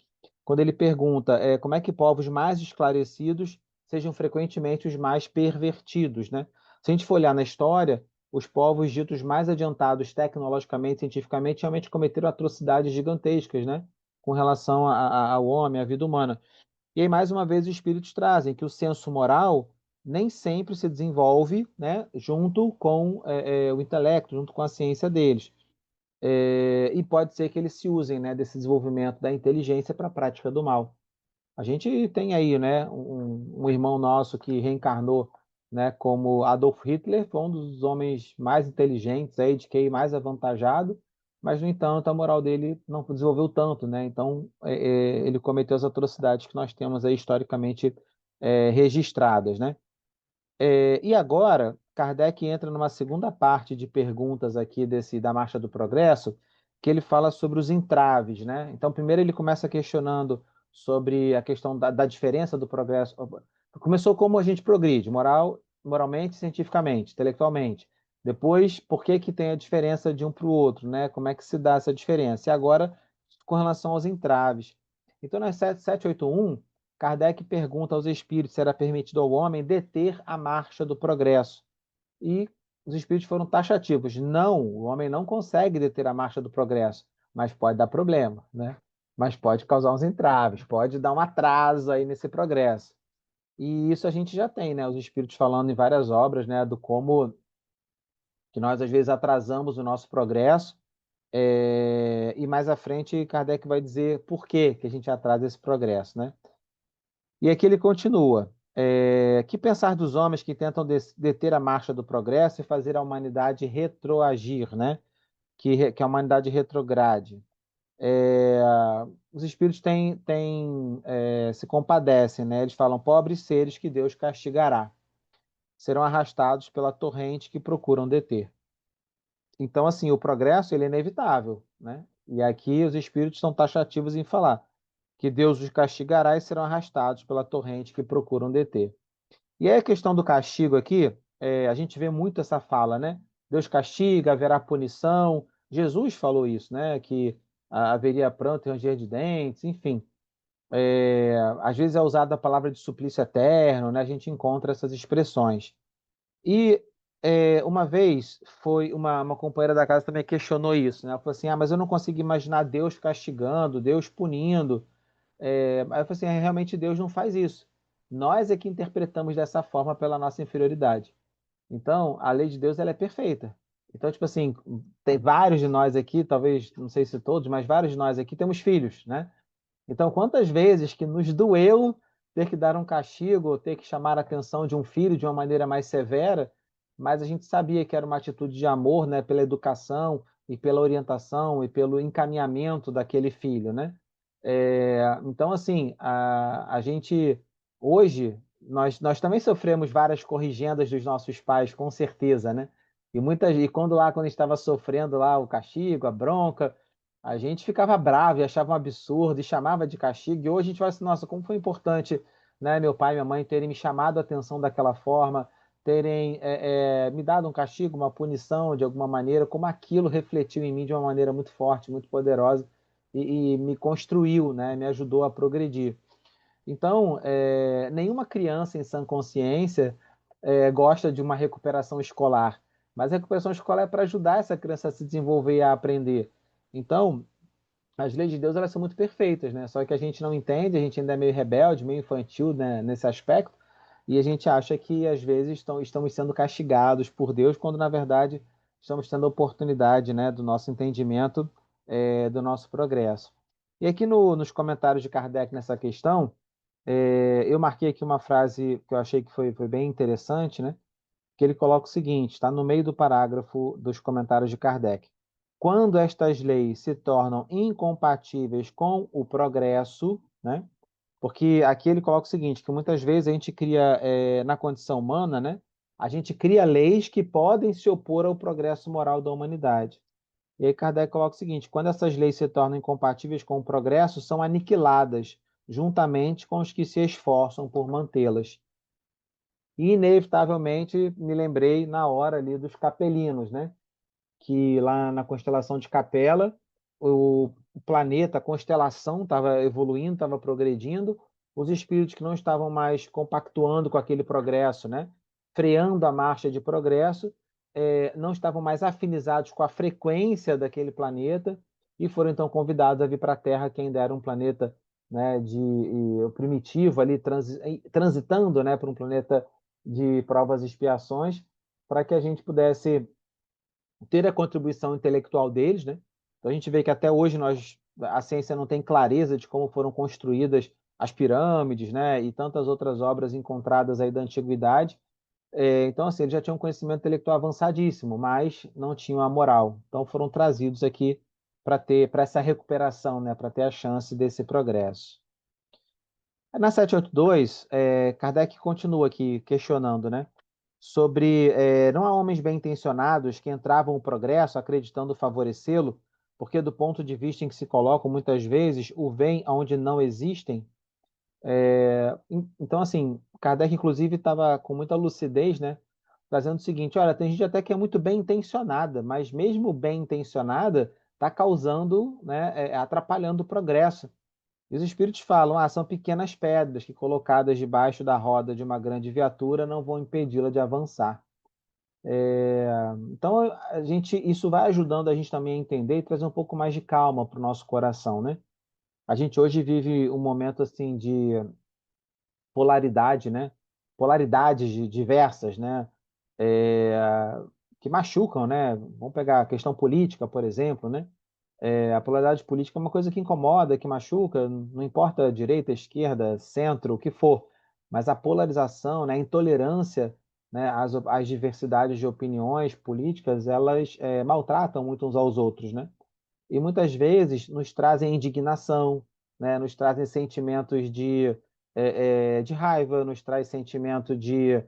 Quando ele pergunta como é que povos mais esclarecidos sejam frequentemente os mais pervertidos, né? Se a gente for olhar na história, os povos ditos mais adiantados tecnologicamente, cientificamente, realmente cometeram atrocidades gigantescas, né? Com relação ao homem, à vida humana. E aí, mais uma vez, os espíritos trazem que o senso moral nem sempre se desenvolve, né, junto com o intelecto, junto com a ciência deles. E pode ser que eles se usem, né, desse desenvolvimento da inteligência para a prática do mal. A gente tem aí, né, um irmão nosso que reencarnou, né, como Adolf Hitler, foi um dos homens mais inteligentes, aí, de QI mais avantajado, mas, no entanto, a moral dele não desenvolveu tanto, né? Então, ele cometeu as atrocidades que nós temos aí historicamente registradas, né? E agora, Kardec entra numa segunda parte de perguntas aqui da Marcha do Progresso, que ele fala sobre os entraves, né? Então, primeiro ele começa questionando sobre a questão da diferença do progresso. Começou como a gente progride, moralmente, cientificamente, intelectualmente. Depois, por que tem a diferença de um para o outro, né? Como é que se dá essa diferença? E agora, com relação aos entraves. Então, nas 781, Kardec pergunta aos espíritos se era permitido ao homem deter a marcha do progresso. E os espíritos foram taxativos. Não, o homem não consegue deter a marcha do progresso, mas pode dar problema, né? Mas pode causar uns entraves, pode dar um atraso aí nesse progresso. E isso a gente já tem, né? Os espíritos falando em várias obras, né? Do como que nós às vezes atrasamos o nosso progresso. E mais à frente, Kardec vai dizer por que a gente atrasa esse progresso, né? E aqui ele continua. Que pensar dos homens que tentam deter a marcha do progresso e fazer a humanidade retroagir, né? Que a humanidade retrograde. Os espíritos se compadecem, né? Eles falam, pobres seres que Deus castigará, serão arrastados pela torrente que procuram deter. Então, assim, o progresso ele é inevitável, né? E aqui os espíritos são taxativos em falar que Deus os castigará e serão arrastados pela torrente que procuram deter. E aí a questão do castigo aqui, a gente vê muito essa fala, né? Deus castiga, haverá punição. Jesus falou isso, né? Que haveria pranto e ranger de dentes, enfim. Às vezes é usada a palavra de suplício eterno, né? A gente encontra essas expressões. E uma vez foi uma companheira da casa também questionou isso, né? Ela falou assim: mas eu não consigo imaginar Deus castigando, Deus punindo. Aí eu falei assim: realmente Deus não faz isso. Nós é que interpretamos dessa forma pela nossa inferioridade. Então, a lei de Deus ela é perfeita. Então, tipo assim, tem vários de nós aqui, talvez, não sei se todos, mas vários de nós aqui temos filhos, né? Então, quantas vezes que nos doeu ter que dar um castigo, ou ter que chamar a atenção de um filho de uma maneira mais severa, mas a gente sabia que era uma atitude de amor, né, pela educação e pela orientação e pelo encaminhamento daquele filho, né? Então, assim, a gente hoje nós também sofremos várias corrigendas dos nossos pais, com certeza, né? E quando a gente estava sofrendo lá o castigo, a bronca, a gente ficava bravo e achava um absurdo e chamava de castigo. E hoje a gente fala assim, nossa, como foi importante, né, meu pai e minha mãe terem me chamado a atenção daquela forma, terem me dado um castigo, uma punição de alguma maneira, como aquilo refletiu em mim de uma maneira muito forte, muito poderosa e me construiu, né, me ajudou a progredir. Então, nenhuma criança em sã consciência gosta de uma recuperação escolar, mas a recuperação escolar é para ajudar essa criança a se desenvolver e a aprender. Então, as leis de Deus elas são muito perfeitas, né? Só que a gente não entende, a gente ainda é meio rebelde, meio infantil, né, nesse aspecto, e a gente acha que às vezes estamos sendo castigados por Deus, quando na verdade estamos tendo a oportunidade, né, do nosso entendimento, do nosso progresso. E aqui nos comentários de Kardec nessa questão, eu marquei aqui uma frase que eu achei que foi bem interessante, né? Que ele coloca o seguinte, está no meio do parágrafo dos comentários de Kardec. Quando estas leis se tornam incompatíveis com o progresso, né? Porque aqui ele coloca o seguinte, que muitas vezes a gente cria, na condição humana, né? A gente cria leis que podem se opor ao progresso moral da humanidade. E aí Kardec coloca o seguinte, quando essas leis se tornam incompatíveis com o progresso, são aniquiladas, juntamente com os que se esforçam por mantê-las. E, inevitavelmente, me lembrei na hora ali dos capelinos, né? Que lá na constelação de Capela, o planeta, a constelação estava evoluindo, estava progredindo, os espíritos que não estavam mais compactuando com aquele progresso, né? Freando a marcha de progresso, não estavam mais afinizados com a frequência daquele planeta e foram então convidados a vir para a Terra, que ainda era um planeta né, o primitivo ali transitando, né, por um planeta de provas e expiações, para que a gente pudesse ter a contribuição intelectual deles, né? Então a gente vê que até hoje a ciência não tem clareza de como foram construídas as pirâmides, né, e tantas outras obras encontradas aí da antiguidade. Então, assim, eles já tinham um conhecimento intelectual avançadíssimo, mas não tinham a moral. Então foram trazidos aqui para essa recuperação, né, para ter a chance desse progresso. Na 782, Kardec continua aqui questionando, né, sobre não há homens bem-intencionados que entravam no progresso acreditando favorecê-lo, porque do ponto de vista em que se colocam, muitas vezes, o vem onde não existem. Então, assim, Kardec, inclusive, estava com muita lucidez, né, trazendo o seguinte, olha, tem gente até que é muito bem-intencionada, mas mesmo bem-intencionada está causando, né, atrapalhando o progresso. E os espíritos falam, são pequenas pedras que colocadas debaixo da roda de uma grande viatura não vão impedi-la de avançar. Então, isso vai ajudando a gente também a entender e trazer um pouco mais de calma para o nosso coração, né? A gente hoje vive um momento assim de polaridade, né? Polaridades diversas, né? É, que machucam, né? Vamos pegar a questão política, por exemplo, né? A polaridade política é uma coisa que incomoda, que machuca, não importa direita, esquerda, centro, o que for, mas a polarização, né, a intolerância, né, as diversidades de opiniões políticas, elas maltratam muito uns aos outros, né? E muitas vezes nos trazem indignação, né, nos trazem sentimentos de raiva, nos traz sentimento de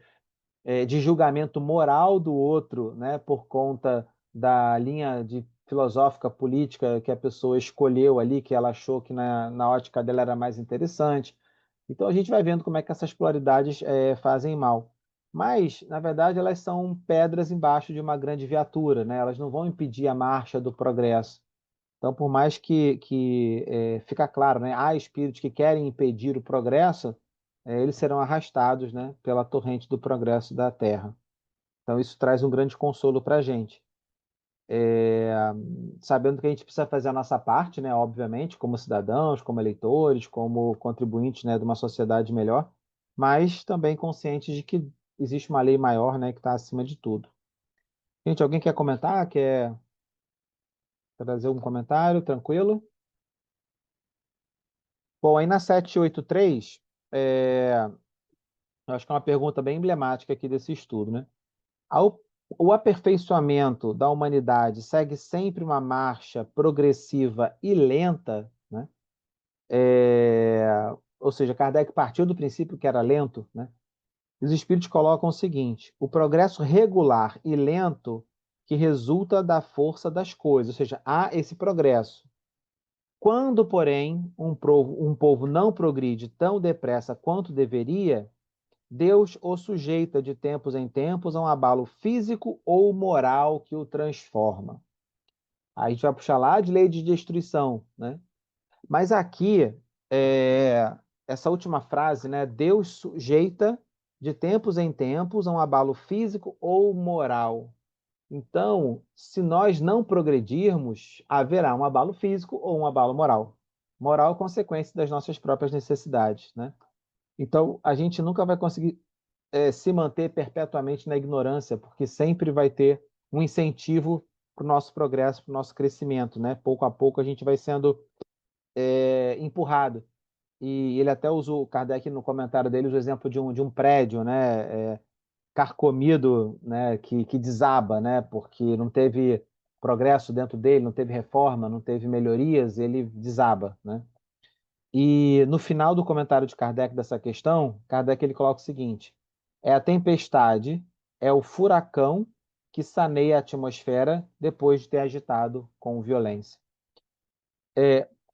julgamento moral do outro, né, por conta da linha filosófica política que a pessoa escolheu ali, que ela achou que na ótica dela era mais interessante. Então a gente vai vendo como é que essas polaridades fazem mal. Mas, na verdade, elas são pedras embaixo de uma grande viatura, né? Elas não vão impedir a marcha do progresso. Então, por mais que fica claro, né, há espíritos que querem impedir o progresso, eles serão arrastados, né, pela torrente do progresso da Terra. Então, isso traz um grande consolo para a gente. Sabendo que a gente precisa fazer a nossa parte, né, obviamente, como cidadãos, como eleitores, como contribuintes, né, de uma sociedade melhor, mas também conscientes de que existe uma lei maior, né, que está acima de tudo. Gente, alguém quer comentar? Quer trazer um comentário? Tranquilo? Bom, aí na 783, eu acho que é uma pergunta bem emblemática aqui desse estudo, né? O aperfeiçoamento da humanidade segue sempre uma marcha progressiva e lenta, né? Ou seja, Kardec partiu do princípio que era lento, né? Os espíritos colocam o seguinte: o progresso regular e lento que resulta da força das coisas, ou seja, há esse progresso. Quando, porém, um povo não progride tão depressa quanto deveria, Deus o sujeita de tempos em tempos a um abalo físico ou moral que o transforma. Aí a gente vai puxar lá de lei de destruição, né? Mas aqui, essa última frase, né? Deus sujeita de tempos em tempos a um abalo físico ou moral. Então, se nós não progredirmos, haverá um abalo físico ou um abalo moral. Moral é consequência das nossas próprias necessidades, né? Então, a gente nunca vai conseguir se manter perpetuamente na ignorância, porque sempre vai ter um incentivo para o nosso progresso, para o nosso crescimento, né? Pouco a pouco a gente vai sendo empurrado. E ele até usou, Kardec, no comentário dele, o exemplo de um prédio, né? Carcomido, né? Que desaba, né? Porque não teve progresso dentro dele, não teve reforma, não teve melhorias, ele desaba, né? E no final do comentário de Kardec dessa questão, Kardec ele coloca o seguinte: é a tempestade, é o furacão que saneia a atmosfera depois de ter agitado com violência.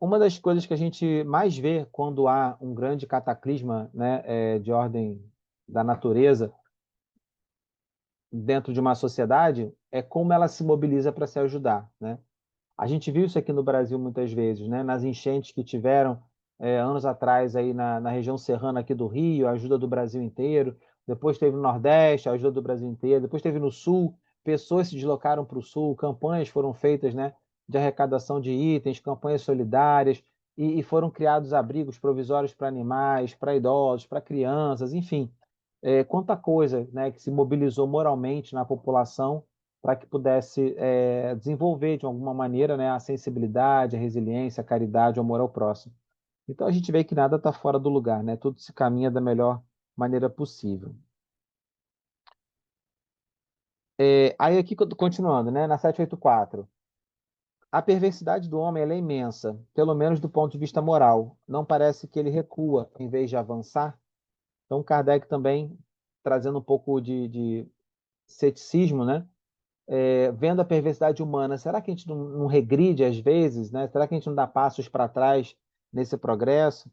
Uma das coisas que a gente mais vê quando há um grande cataclisma, né, de ordem da natureza dentro de uma sociedade é como ela se mobiliza para se ajudar, né? A gente viu isso aqui no Brasil muitas vezes, né? Nas enchentes que tiveram anos atrás aí na região serrana aqui do Rio, a ajuda do Brasil inteiro. Depois teve no Nordeste, a ajuda do Brasil inteiro. Depois teve no Sul, pessoas se deslocaram para o Sul, campanhas foram feitas, né, de arrecadação de itens, campanhas solidárias. e foram criados abrigos provisórios para animais, para idosos, para crianças, enfim. Quanta coisa, né, que se mobilizou moralmente na população para que pudesse desenvolver de alguma maneira, né, a sensibilidade, a resiliência, a caridade, o amor ao próximo. Então a gente vê que nada está fora do lugar, né? Tudo se caminha da melhor maneira possível. Aí aqui, continuando, né, na 784. A perversidade do homem ela é imensa, pelo menos do ponto de vista moral. Não parece que ele recua em vez de avançar. Então Kardec também trazendo um pouco de ceticismo, né? Vendo a perversidade humana, será que a gente não regride às vezes, né? Será que a gente não dá passos para trás nesse progresso?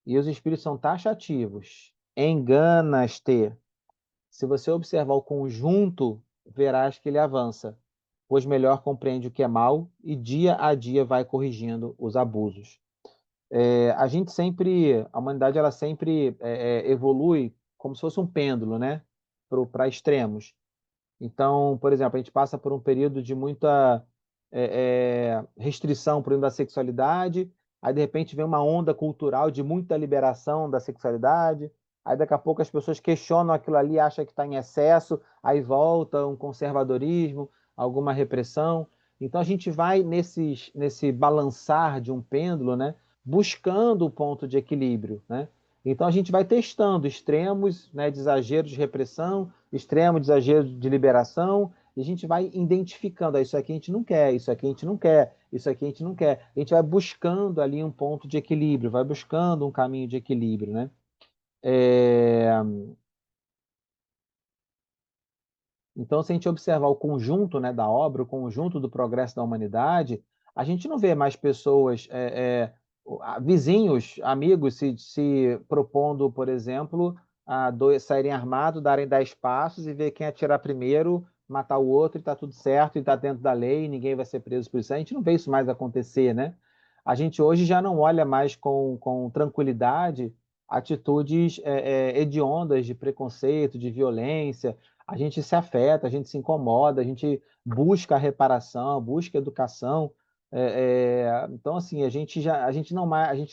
E os espíritos são taxativos. Enganas-te. Se você observar o conjunto, verás que ele avança, pois melhor compreende o que é mal e dia a dia vai corrigindo os abusos. A humanidade ela sempre evolui como se fosse um pêndulo, né? Para extremos. Então, por exemplo, a gente passa por um período de muita restrição por exemplo, da sexualidade, aí de repente vem uma onda cultural de muita liberação da sexualidade, aí daqui a pouco as pessoas questionam aquilo ali, acham que está em excesso, aí volta um conservadorismo, alguma repressão. Então a gente vai nesse balançar de um pêndulo, né, buscando o ponto de equilíbrio, né? Então a gente vai testando extremos, né, de exagero de repressão, extremo de exagero de liberação, e a gente vai identificando, isso aqui a gente não quer, isso aqui a gente não quer, isso aqui a gente não quer. A gente vai buscando ali um ponto de equilíbrio, vai buscando um caminho de equilíbrio, né? É... Então, se a gente observar o conjunto, né, da obra, o conjunto do progresso da humanidade, a gente não vê mais pessoas, vizinhos, amigos, se propondo, por exemplo, a saírem armados, darem 10 passos e ver quem atirar primeiro, matar o outro e está tudo certo, e está dentro da lei, ninguém vai ser preso por isso. A gente não vê isso mais acontecer, né? A gente hoje já não olha mais com tranquilidade atitudes hediondas de preconceito, de violência. A gente se afeta, a gente se incomoda, a gente busca a reparação, busca a educação. Então, assim, a gente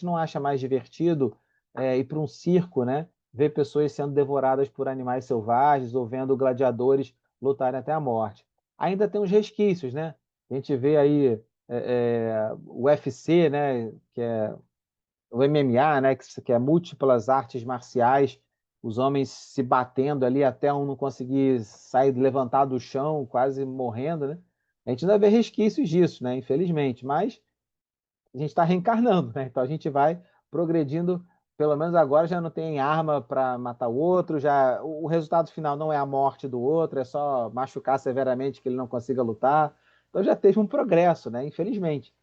não acha mais divertido ir para um circo, né? Ver pessoas sendo devoradas por animais selvagens ou vendo gladiadores lutarem até a morte. Ainda tem os resquícios, né? A gente vê aí o UFC, né? Que é o MMA, né, que é múltiplas artes marciais, os homens se batendo ali até um não conseguir sair, levantar do chão, quase morrendo, né? A gente ainda vê resquícios disso, né, infelizmente, mas a gente está reencarnando, né? Então a gente vai progredindo, pelo menos agora já não tem arma para matar o outro, já o resultado final não é a morte do outro, é só machucar severamente que ele não consiga lutar. Então já teve um progresso, né? Infelizmente,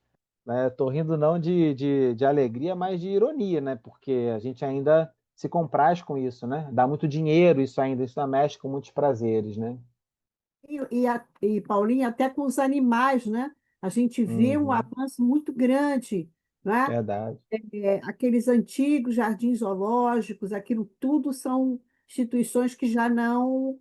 né? Tô rindo não de alegria, mas de ironia, né? Porque a gente ainda se compraz com isso, né? Dá muito dinheiro isso ainda, isso mexe com muitos prazeres, né? E Paulinho, até com os animais, né? A gente vê um Uhum, avanço muito grande, né? verdade. Aqueles antigos jardins zoológicos, aquilo tudo são instituições que já não,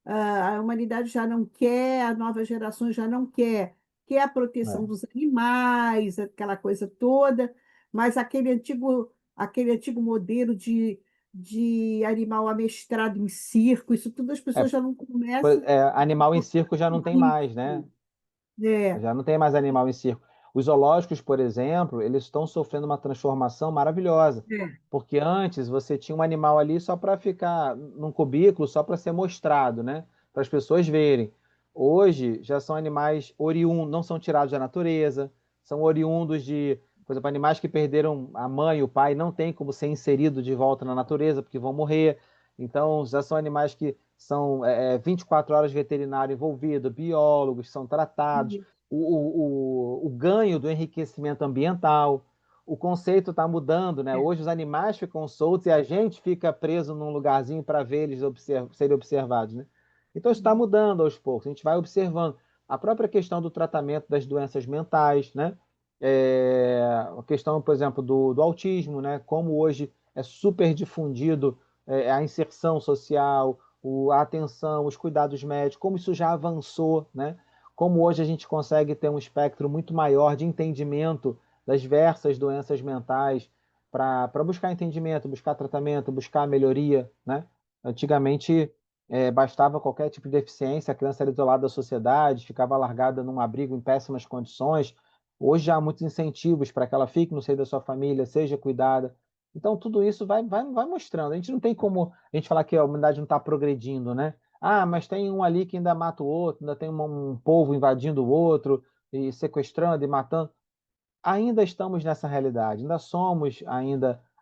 a humanidade já não quer, a nova geração já não quer, quer a proteção É. dos animais, aquela coisa toda, mas aquele antigo modelo de animal amestrado em circo, isso tudo as É, pessoas já não começam. animal em circo já não tem mais, né? É, Já não tem mais animal em circo. Os zoológicos, por exemplo, eles estão sofrendo uma transformação maravilhosa, é, porque antes você tinha um animal ali só para ficar num cubículo, só para ser mostrado, né? Para as pessoas verem. Hoje já são animais oriundos, não são tirados da natureza, são oriundos de, por exemplo, animais que perderam a mãe e o pai, não tem como ser inserido de volta na natureza, porque vão morrer. Então, já são animais que são 24 horas veterinário envolvido, biólogos, são tratados o ganho do enriquecimento ambiental. O conceito está mudando, né? é. Hoje os animais ficam soltos e a gente fica preso num lugarzinho para ver eles serem observados, né? Então isso está mudando aos poucos, a gente vai observando. A própria questão do tratamento das doenças mentais, né? A questão, por exemplo, do autismo, né? Como hoje é super difundido a inserção social, a atenção, os cuidados médicos, como isso já avançou, né? Como hoje a gente consegue ter um espectro muito maior de entendimento das diversas doenças mentais para buscar entendimento, buscar tratamento, buscar melhoria, né? Antigamente, bastava qualquer tipo de deficiência, a criança era isolada da sociedade, ficava largada num abrigo em péssimas condições. Hoje já há muitos incentivos para que ela fique no seio da sua família, seja cuidada. Então, tudo isso vai mostrando. A gente não tem como a gente falar que a humanidade não está progredindo, né? Ah, mas tem um ali que ainda mata o outro, ainda tem um povo invadindo o outro, e sequestrando e matando. Ainda estamos nessa realidade, ainda somos,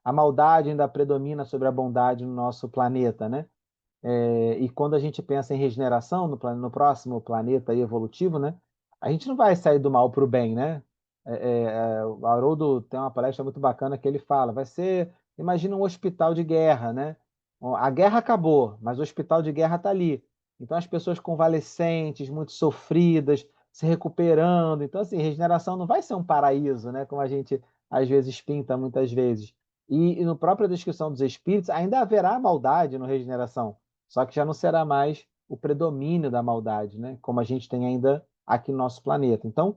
a maldade ainda predomina sobre a bondade no nosso planeta, né? E quando a gente pensa em regeneração no próximo planeta evolutivo, né? A gente não vai sair do mal para o bem, né? O Haroldo tem uma palestra muito bacana que ele fala, imagina um hospital de guerra, né? A guerra acabou, mas o hospital de guerra está ali. Então as pessoas convalescentes, muito sofridas, se recuperando. Então assim, regeneração não vai ser um paraíso, né? Como a gente às vezes pinta muitas vezes. E no própria descrição dos espíritos ainda haverá maldade no regeneração. Só que já não será mais o predomínio da maldade, né? Como a gente tem ainda aqui no nosso planeta. Então,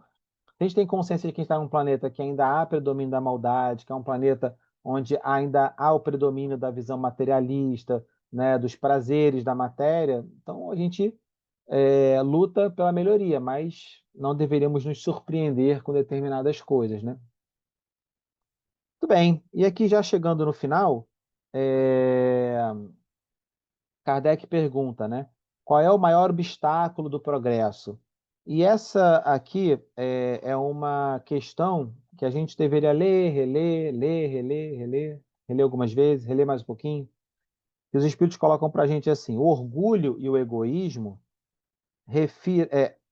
a gente tem consciência de que a gente está num planeta que ainda há predomínio da maldade, que é um planeta onde ainda há o predomínio da visão materialista, né? Dos prazeres da matéria. Então, a gente luta pela melhoria, mas não deveríamos nos surpreender com determinadas coisas, né? Muito bem. E aqui, já chegando no final, Kardec pergunta, né? Qual é o maior obstáculo do progresso? E essa aqui é uma questão que a gente deveria ler, reler, ler, reler, reler, reler algumas vezes, reler mais um pouquinho. E os espíritos colocam para a gente assim: o orgulho e o egoísmo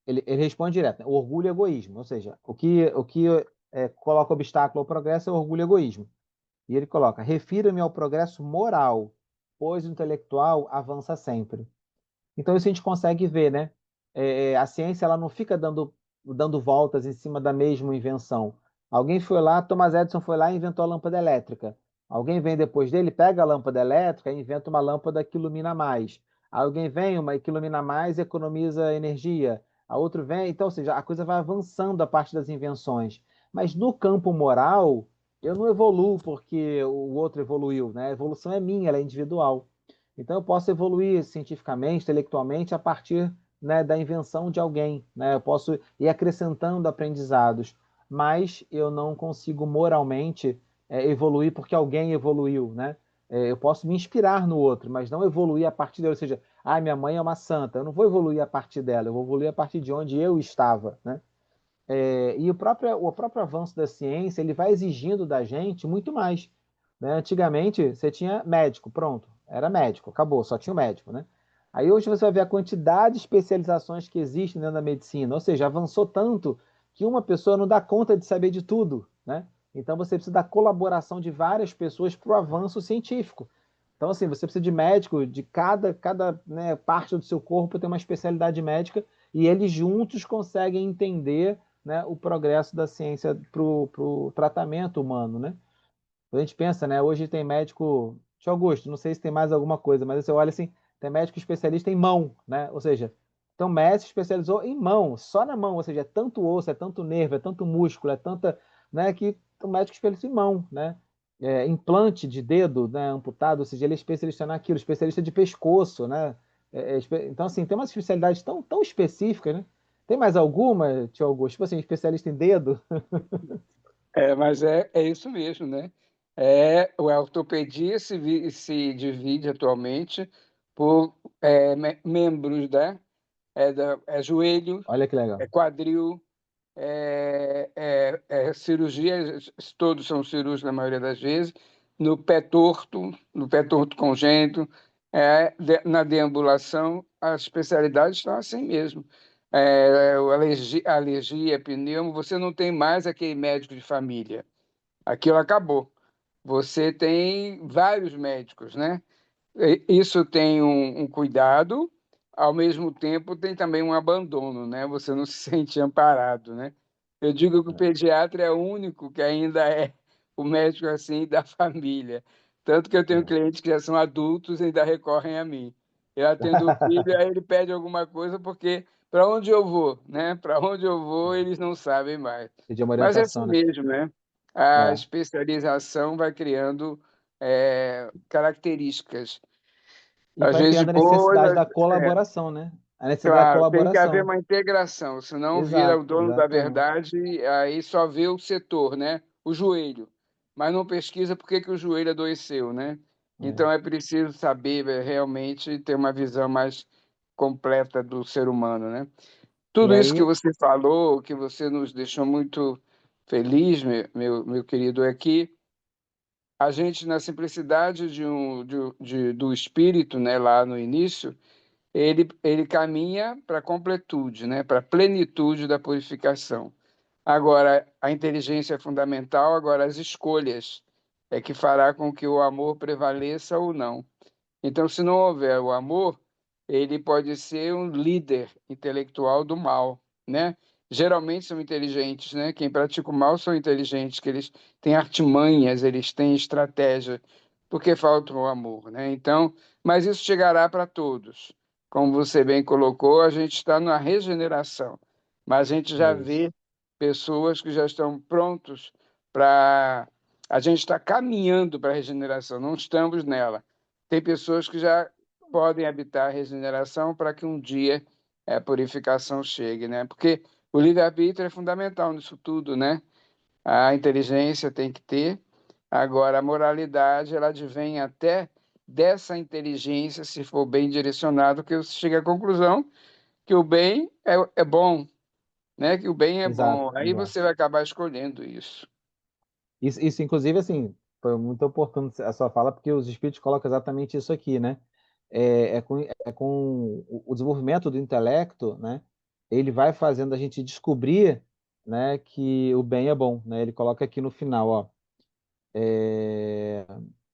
ele responde direto, né? O orgulho e o egoísmo, ou seja, o que coloca obstáculo ao progresso é o orgulho e o egoísmo. E ele coloca: refiro-me ao progresso moral, pois o intelectual avança sempre. Então isso a gente consegue ver, né? A ciência ela não fica dando voltas em cima da mesma invenção. Alguém foi lá, Thomas Edison foi lá e inventou a lâmpada elétrica. Alguém vem depois dele, pega a lâmpada elétrica e inventa uma lâmpada que ilumina mais. Alguém vem, uma que ilumina mais e economiza energia. A outra vem, então, ou seja, a coisa vai avançando a parte das invenções. Mas no campo moral, eu não evoluo porque o outro evoluiu, né? A evolução é minha, ela é individual. Então, eu posso evoluir cientificamente, intelectualmente, a partir, né, da invenção de alguém, né? Eu posso ir acrescentando aprendizados, mas eu não consigo moralmente evoluir porque alguém evoluiu, né? Eu posso me inspirar no outro, mas não evoluir a partir dele. Ou seja, minha mãe é uma santa, eu não vou evoluir a partir dela, eu vou evoluir a partir de onde eu estava, né? E o próprio avanço da ciência ele vai exigindo da gente muito mais, né? Antigamente você tinha médico, pronto, era médico, acabou, só tinha o médico, né? Aí hoje você vai ver a quantidade de especializações que existem dentro da medicina, ou seja, avançou tanto que uma pessoa não dá conta de saber de tudo, né? Então você precisa da colaboração de várias pessoas para o avanço científico. Então, assim, você precisa de médico, de cada né, parte do seu corpo tem uma especialidade médica e eles juntos conseguem entender, né, o progresso da ciência para o tratamento humano, né? A gente pensa, né? Hoje tem médico, Tio Augusto, não sei se tem mais alguma coisa, mas você olha assim, tem médico especialista em mão, né? Ou seja, então o médico especializou em mão, só na mão, ou seja, é tanto osso, é tanto nervo, é tanto músculo, é tanta, né, que o médico especialista em mão, né? Implante de dedo, né, amputado, ou seja, ele é especialista naquilo, especialista de pescoço, né? Então, assim, tem umas especialidades tão específicas, né? Tem mais alguma, Tio Augusto? Tipo assim, especialista em dedo? Mas é isso mesmo, né? A ortopedia se divide atualmente por membros, né? Joelho, Olha que legal. quadril, cirurgia, todos são cirúrgicos na maioria das vezes, no pé torto congênito, na deambulação, as especialidades estão assim mesmo. Alergia, pneumo, você não tem mais aquele médico de família. Aquilo acabou. Você tem vários médicos, né? Isso tem um cuidado, ao mesmo tempo tem também um abandono, né? Você não se sente amparado, né? Eu digo que o pediatra é o único que ainda é o médico assim da família. Tanto que eu tenho clientes que já são adultos e ainda recorrem a mim. Eu atendo o filho, aí ele pede alguma coisa porque para onde eu vou, né? Para onde eu vou, eles não sabem mais. Pedir uma Mas é assim orientação, né? mesmo, né? a É. especialização vai criando características, E às vai vezes criando a boas, necessidade da colaboração, né? A necessidade da claro, tem que haver colaboração. uma integração, senão vira o Exato, dono da exatamente. verdade, aí só vê o setor, né? O joelho, mas não pesquisa por que que o joelho adoeceu, né? É. Então é preciso saber realmente ter uma visão mais completa do ser humano, né? E Tudo isso que aí, você falou, que você nos deixou muito feliz, meu querido, é que a gente, na simplicidade do espírito, né, lá no início, ele caminha para a completude, né, para a plenitude da purificação. Agora, a inteligência é fundamental, agora as escolhas é que fará com que o amor prevaleça ou não. Então, se não houver o amor, ele pode ser um líder intelectual do mal, né? Geralmente são inteligentes, né? Quem pratica o mal são inteligentes, que eles têm artimanhas, eles têm estratégia, porque falta o amor, né? Então, mas isso chegará para todos. Como você bem colocou, a gente está na regeneração, mas a gente já é isso. vê pessoas que já estão prontos para... A gente está caminhando para a regeneração, não estamos nela. Tem pessoas que já podem habitar a regeneração para que um dia a purificação chegue, né? Porque o livre-arbítrio é fundamental nisso tudo, né? A inteligência tem que ter, agora a moralidade, ela advém até dessa inteligência, se for bem direcionado, que você chega à conclusão que o bem é bom, né? Que o bem é Exato, bom. Aí exato. você vai acabar escolhendo isso. Isso, inclusive, assim, foi muito oportuno a sua fala, porque os espíritos colocam exatamente isso aqui, né? Com o desenvolvimento do intelecto, né? Ele vai fazendo a gente descobrir, né, que o bem é bom, né? Ele coloca aqui no final, ó.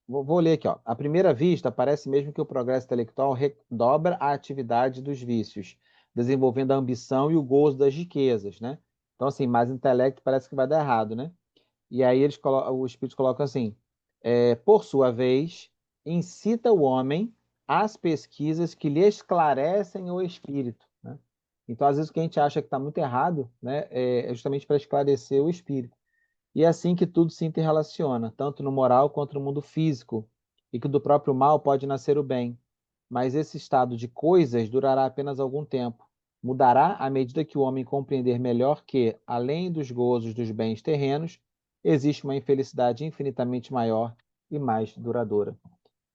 Vou ler aqui, ó. À primeira vista, parece mesmo que o progresso intelectual redobra a atividade dos vícios, desenvolvendo a ambição e o gozo das riquezas, né? Então, assim, mais intelecto parece que vai dar errado, né? E aí os espíritos colocam assim: por sua vez, incita o homem às pesquisas que lhe esclarecem o espírito, né? Então, às vezes, o que a gente acha que está muito errado, né, é justamente para esclarecer o espírito. E é assim que tudo se interrelaciona, tanto no moral quanto no mundo físico, e que do próprio mal pode nascer o bem. Mas esse estado de coisas durará apenas algum tempo. Mudará à medida que o homem compreender melhor que, além dos gozos dos bens terrenos, existe uma infelicidade infinitamente maior e mais duradoura.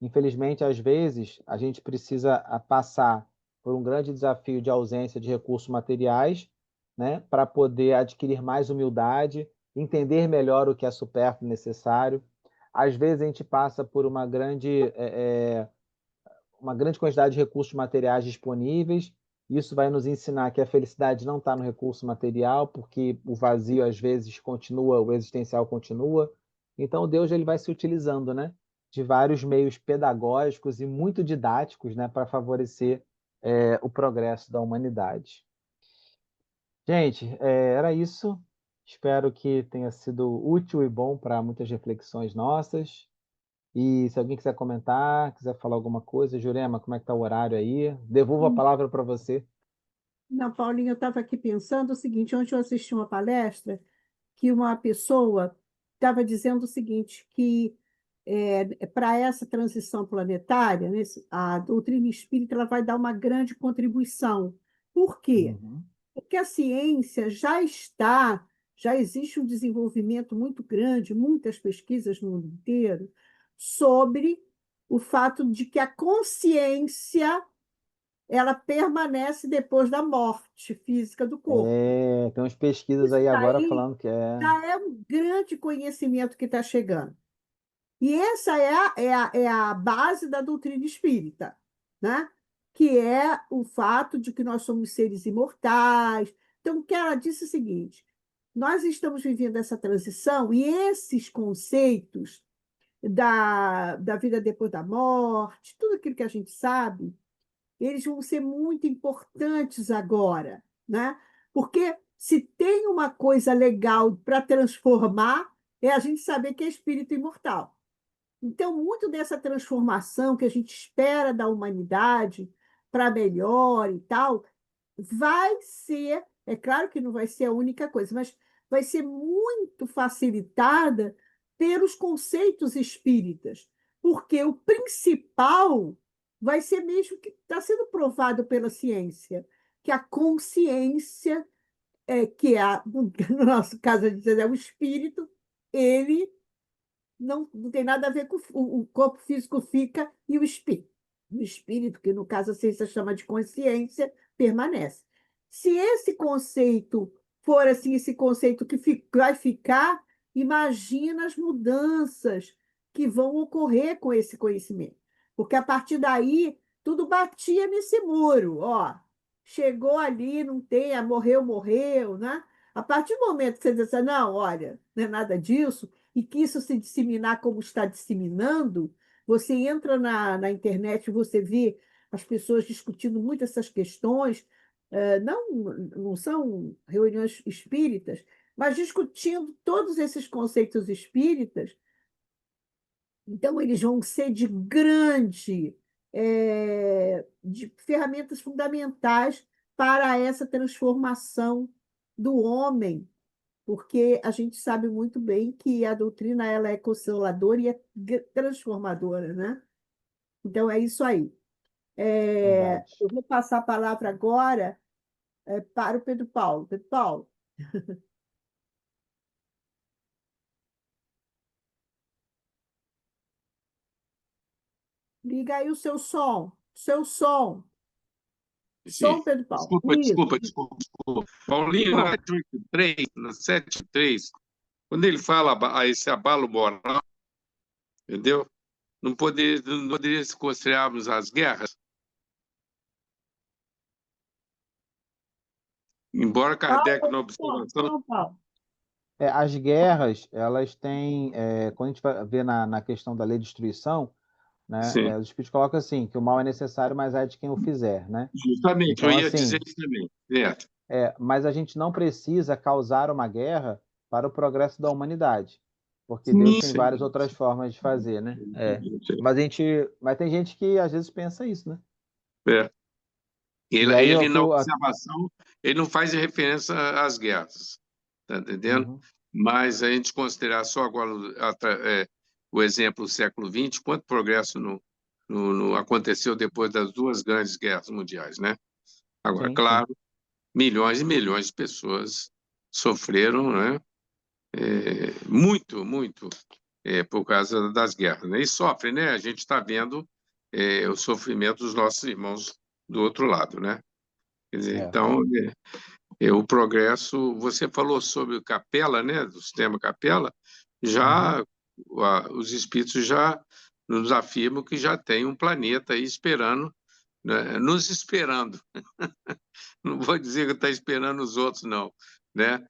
Infelizmente, às vezes, a gente precisa passar por um grande desafio de ausência de recursos materiais, né, para poder adquirir mais humildade, entender melhor o que é supérfluo e necessário. Às vezes, a gente passa por uma grande quantidade de recursos materiais disponíveis. Isso vai nos ensinar que a felicidade não está no recurso material, porque o vazio às vezes continua, o existencial continua. Então Deus ele vai se utilizando, né, de vários meios pedagógicos e muito didáticos, né, para favorecer o progresso da humanidade. Gente, era isso. Espero que tenha sido útil e bom para muitas reflexões nossas. E se alguém quiser comentar, quiser falar alguma coisa, Jurema, como é que está o horário aí? Devolvo a palavra para você. Não, Paulinho, eu estava aqui pensando o seguinte: ontem eu assisti uma palestra que uma pessoa estava dizendo o seguinte, que para essa transição planetária, né, a doutrina espírita ela vai dar uma grande contribuição. Por quê? Uhum. Porque a ciência já existe um desenvolvimento muito grande, muitas pesquisas no mundo inteiro, sobre o fato de que a consciência ela permanece depois da morte física do corpo. Tem umas pesquisas Isso aí agora daí falando que é. já é um grande conhecimento que está chegando. E essa é a base da doutrina espírita, né? Que é o fato de que nós somos seres imortais. Então, o que ela disse é o seguinte: nós estamos vivendo essa transição e esses conceitos da vida depois da morte, tudo aquilo que a gente sabe, eles vão ser muito importantes agora, né? Porque se tem uma coisa legal para transformar, é a gente saber que é espírito imortal. Então, muito dessa transformação que a gente espera da humanidade para melhor e tal, vai ser, é claro que não vai ser a única coisa, mas vai ser muito facilitada pelos conceitos espíritas, porque o principal vai ser mesmo que está sendo provado pela ciência, que a consciência, que é, no nosso caso, a gente diz, é o espírito, ele não tem nada a ver com o corpo físico fica e o espírito. O espírito, que no caso a ciência chama de consciência, permanece. Se esse conceito for assim, esse conceito que vai ficar, imagina as mudanças que vão ocorrer com esse conhecimento. Porque a partir daí, tudo batia nesse muro. Ó, chegou ali, não tem, morreu, morreu, né? A partir do momento que você diz assim, não, olha, não é nada disso, e que isso se disseminar como está disseminando, você entra na internet, você vê as pessoas discutindo muito essas questões, não são reuniões espíritas, mas discutindo todos esses conceitos espíritas. Então, eles vão ser de ferramentas fundamentais para essa transformação do homem, porque a gente sabe muito bem que a doutrina ela é consoladora e é transformadora, né? Então, é isso aí. Verdade. Eu vou passar a palavra agora para o Pedro Paulo. Pedro Paulo. Liga aí o seu som. Seu som. Som, Pedro Paulo. Desculpa. Paulinho, no 783, quando ele fala a esse abalo moral, entendeu? Não poderia se considerarmos as guerras? Embora Kardec, na observação... Paulo. As guerras, elas têm, quando a gente vai ver na questão da lei de destruição, né, Sim, os espíritos colocam assim, que o mal é necessário, mas é de quem o fizer, né? justamente, Então, eu ia assim, dizer isso também. Certo. mas a gente não precisa causar uma guerra para o progresso da humanidade, porque Deus tem Sim. várias outras formas de fazer, né? Mas tem gente que às vezes pensa isso, né? É. E aí, Ele, na observação, ele não faz referência às guerras, tá entendendo? Uhum. Mas a gente considerar só agora o exemplo do século XX, quanto progresso aconteceu depois das duas grandes guerras mundiais, né? Agora, Sim. claro, milhões e milhões de pessoas sofreram, né? Muito, por causa das guerras, né? E sofrem, né? A gente está vendo o sofrimento dos nossos irmãos do outro lado, né? Quer dizer, então, o progresso... Você falou sobre o Capela, né? Do sistema Capela. Já os espíritos já nos afirmam que já tem um planeta aí esperando, né? Nos esperando. Não vou dizer que está esperando os outros, não, né?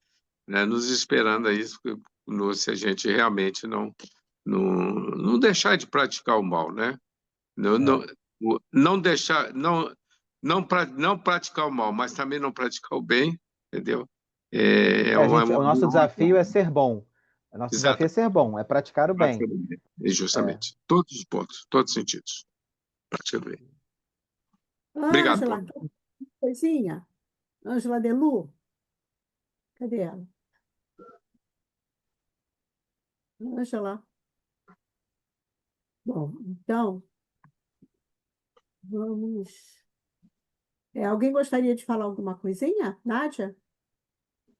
Nos esperando aí, se a gente realmente não deixar de praticar o mal, né? Não deixar, não praticar o mal, mas também não praticar o bem, entendeu? O nosso desafio é ser bom. O nosso desafio é ser bom, é praticar o bem. Justamente. Todos os pontos, todos os sentidos. Praticar o bem. Obrigado, Ângela, Paulo. coisinha. Ângela Delu. Cadê ela? Ângela. Bom, então, vamos. Alguém gostaria de falar alguma coisinha? Nádia?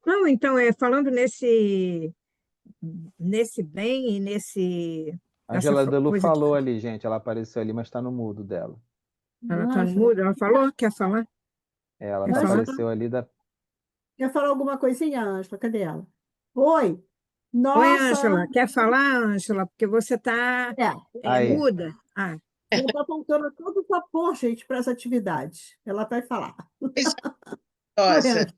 Não, então, falando nesse bem e nessa Angela Delu coisa que falou ali, gente. Ela apareceu ali, mas está no mudo dela. ela está no Ângela. mudo, ela falou? Quer falar? Ela Quer falar? apareceu ali da. Quer falar alguma coisinha, Ângela? Cadê ela? Oi! Oi, Nossa, Ângela. Quer falar, Ângela? Porque você está Aí. muda. Ah, ela está faltando todo o vapor, gente, para essa atividade. Ela vai falar. Oi, Nossa, Ângela.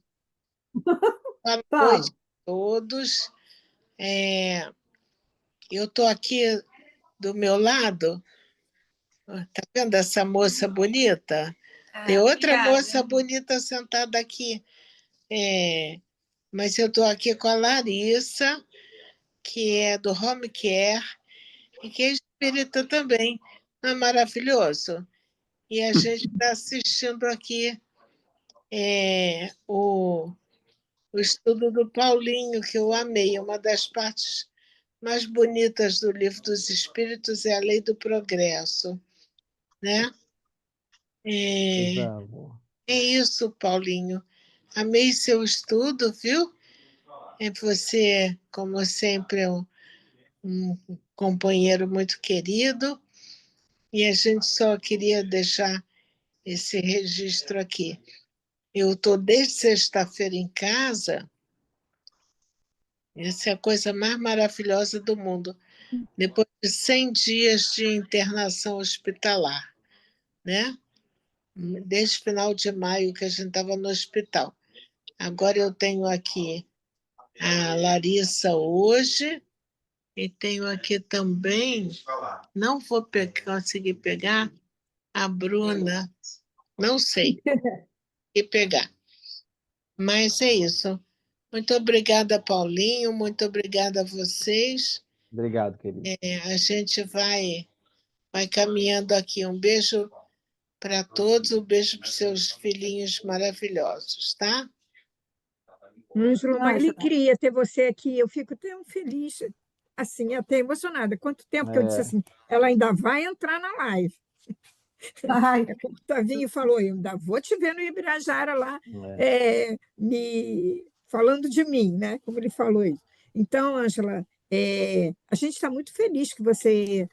boa Fala. noite a todos. Eu estou aqui do meu lado. Está vendo essa moça bonita? Tem outra moça bonita sentada aqui. Mas eu estou aqui com a Larissa, que é do Home Care, e que é espírita também. Não é maravilhoso? E a gente está assistindo aqui o o estudo do Paulinho, que eu amei. Uma das partes mais bonitas do Livro dos Espíritos é a Lei do Progresso, né? Coisa boa. É isso, Paulinho. Amei seu estudo, viu? Você, como sempre, é um companheiro muito querido. E a gente só queria deixar esse registro aqui. Eu estou desde sexta-feira em casa. Essa é a coisa mais maravilhosa do mundo. Depois de 100 dias de internação hospitalar, né? Desde final de maio que a gente estava no hospital. Agora eu tenho aqui a Larissa hoje e tenho aqui também, não vou conseguir pegar, a Bruna, não sei que pegar. Mas é isso. Muito obrigada, Paulinho, muito obrigada a vocês. Obrigado, querido. A gente vai caminhando aqui. Um beijo para todos, um beijo para os seus filhinhos maravilhosos, tá? Ângelo, uma Ângela, alegria ter você aqui. Eu fico tão feliz, assim, até emocionada. Quanto tempo que eu disse É, assim, ela ainda vai entrar na live. ai, É como o Tavinho falou, eu ainda vou te ver no Ibirajara lá, é. me falando de mim, né? Como ele falou isso. Então, Ângela, a gente está muito feliz que você,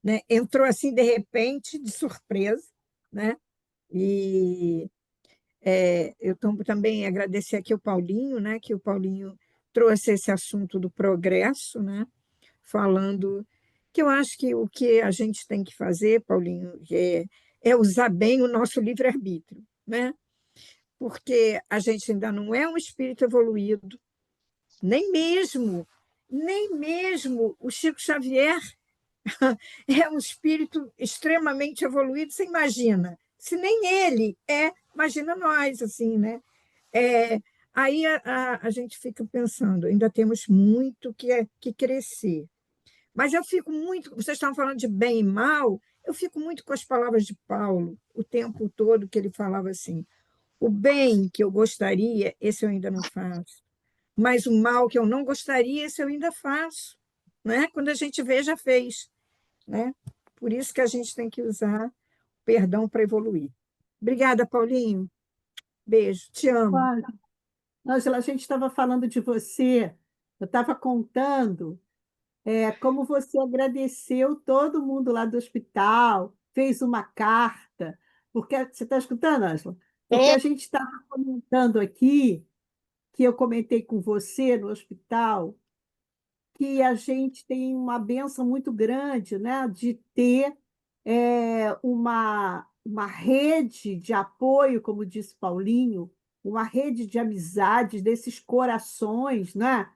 né, entrou assim de repente, de surpresa, né? E também agradecer aqui o Paulinho, né? Que o Paulinho trouxe esse assunto do progresso, né? Falando que eu acho que o que a gente tem que fazer, Paulinho, é usar bem o nosso livre-arbítrio, né? Porque a gente ainda não é um espírito evoluído, nem mesmo, nem mesmo o Chico Xavier é um espírito extremamente evoluído, você imagina. Se nem ele imagina nós, assim, né? É, aí a gente fica pensando, ainda temos muito que crescer. Mas eu fico muito, vocês estavam falando de bem e mal, eu fico muito com as palavras de Paulo, o tempo todo que ele falava assim: o bem que eu gostaria, esse eu ainda não faço, mas o mal que eu não gostaria, esse eu ainda faço. Né? Quando a gente vê, já fez. Né? Por isso que a gente tem que usar o perdão para evoluir. Obrigada, Paulinho. Beijo, te amo. claro. Ângela, a gente estava falando de você, eu estava contando como você agradeceu todo mundo lá do hospital, fez uma carta, porque você está escutando, Ângela? Porque a gente estava comentando aqui, que eu comentei com você no hospital, que a gente tem uma bênção muito grande, né, de ter uma rede de apoio, como disse Paulinho, uma rede de amizades desses corações, né?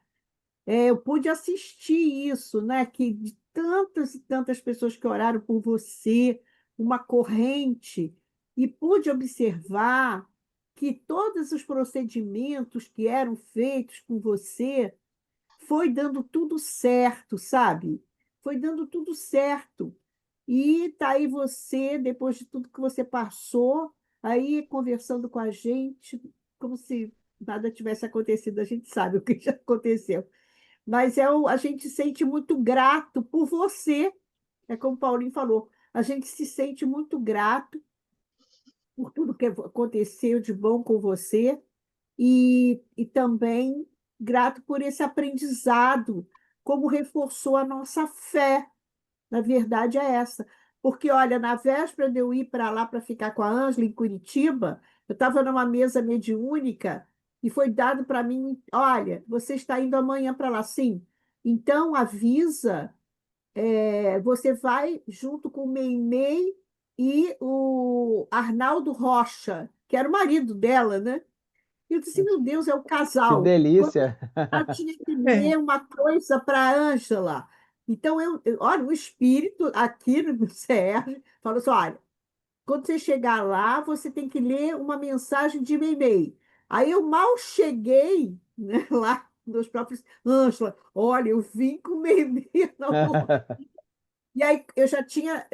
Eu pude assistir isso, né? Que de tantas e tantas pessoas que oraram por você, uma corrente, e pude observar que todos os procedimentos que eram feitos com você foi dando tudo certo, sabe? Foi dando tudo certo. E tá aí você, depois de tudo que você passou, aí conversando com a gente, como se nada tivesse acontecido, a gente sabe o que já aconteceu. Mas a gente se sente muito grato por você, é como o Paulinho falou, a gente se sente muito grato por tudo que aconteceu de bom com você e também grato por esse aprendizado, como reforçou a nossa fé. Na verdade, é essa. Porque, olha, na véspera de eu ir para lá para ficar com a Ângela em Curitiba, eu estava numa mesa mediúnica e foi dado para mim: olha, você está indo amanhã para lá, sim. Então, avisa, você vai junto com o Meimei e o Arnaldo Rocha, que era o marido dela, né? E eu disse: meu Deus, é o Que casal. delícia! Ela tinha que É, ler uma coisa para a Ângela. Então, olha, o espírito aqui no CR falou assim: olha, quando você chegar lá, você tem que ler uma mensagem de Meimei. Aí eu mal cheguei, né, lá nos próprios. Ângela, olha, eu vim com Meimei na mão. E aí eu já tinha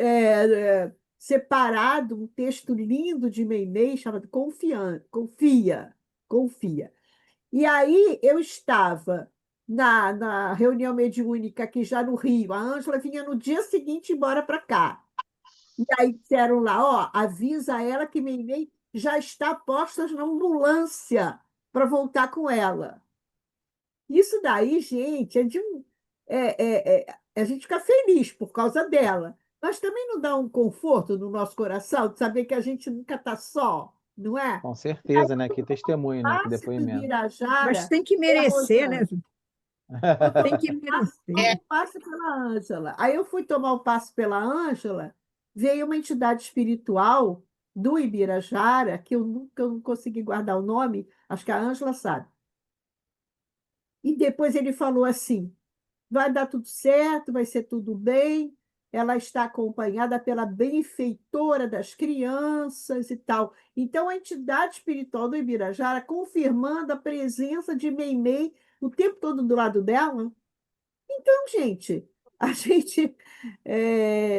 separado um texto lindo de Meimei chamado Confia, Confia, Confia. E aí eu estava na reunião mediúnica aqui já no Rio. A Ângela vinha no dia seguinte embora para cá. E aí disseram lá, ó, avisa ela que Meimei já está posta na ambulância para voltar com ela. Isso daí, gente, a gente fica feliz por causa dela, mas também não dá um conforto no nosso coração de saber que a gente nunca está só, não é? Com certeza, né? Que testemunho, né? Que Passe do depoimento. Mas Ibirajara tem que é a merecer, né? Rosângela. Tem que É, merecer. O passe pela Ângela. Aí eu fui tomar o passe pela Ângela, veio uma entidade espiritual do Ibirajara, que eu não consegui guardar o nome, acho que a Ângela sabe. E depois ele falou assim: vai dar tudo certo, vai ser tudo bem. Ela está acompanhada pela benfeitora das crianças e tal. Então, a entidade espiritual do Ibirajara confirmando a presença de Meimei o tempo todo do lado dela. Então, gente, a gente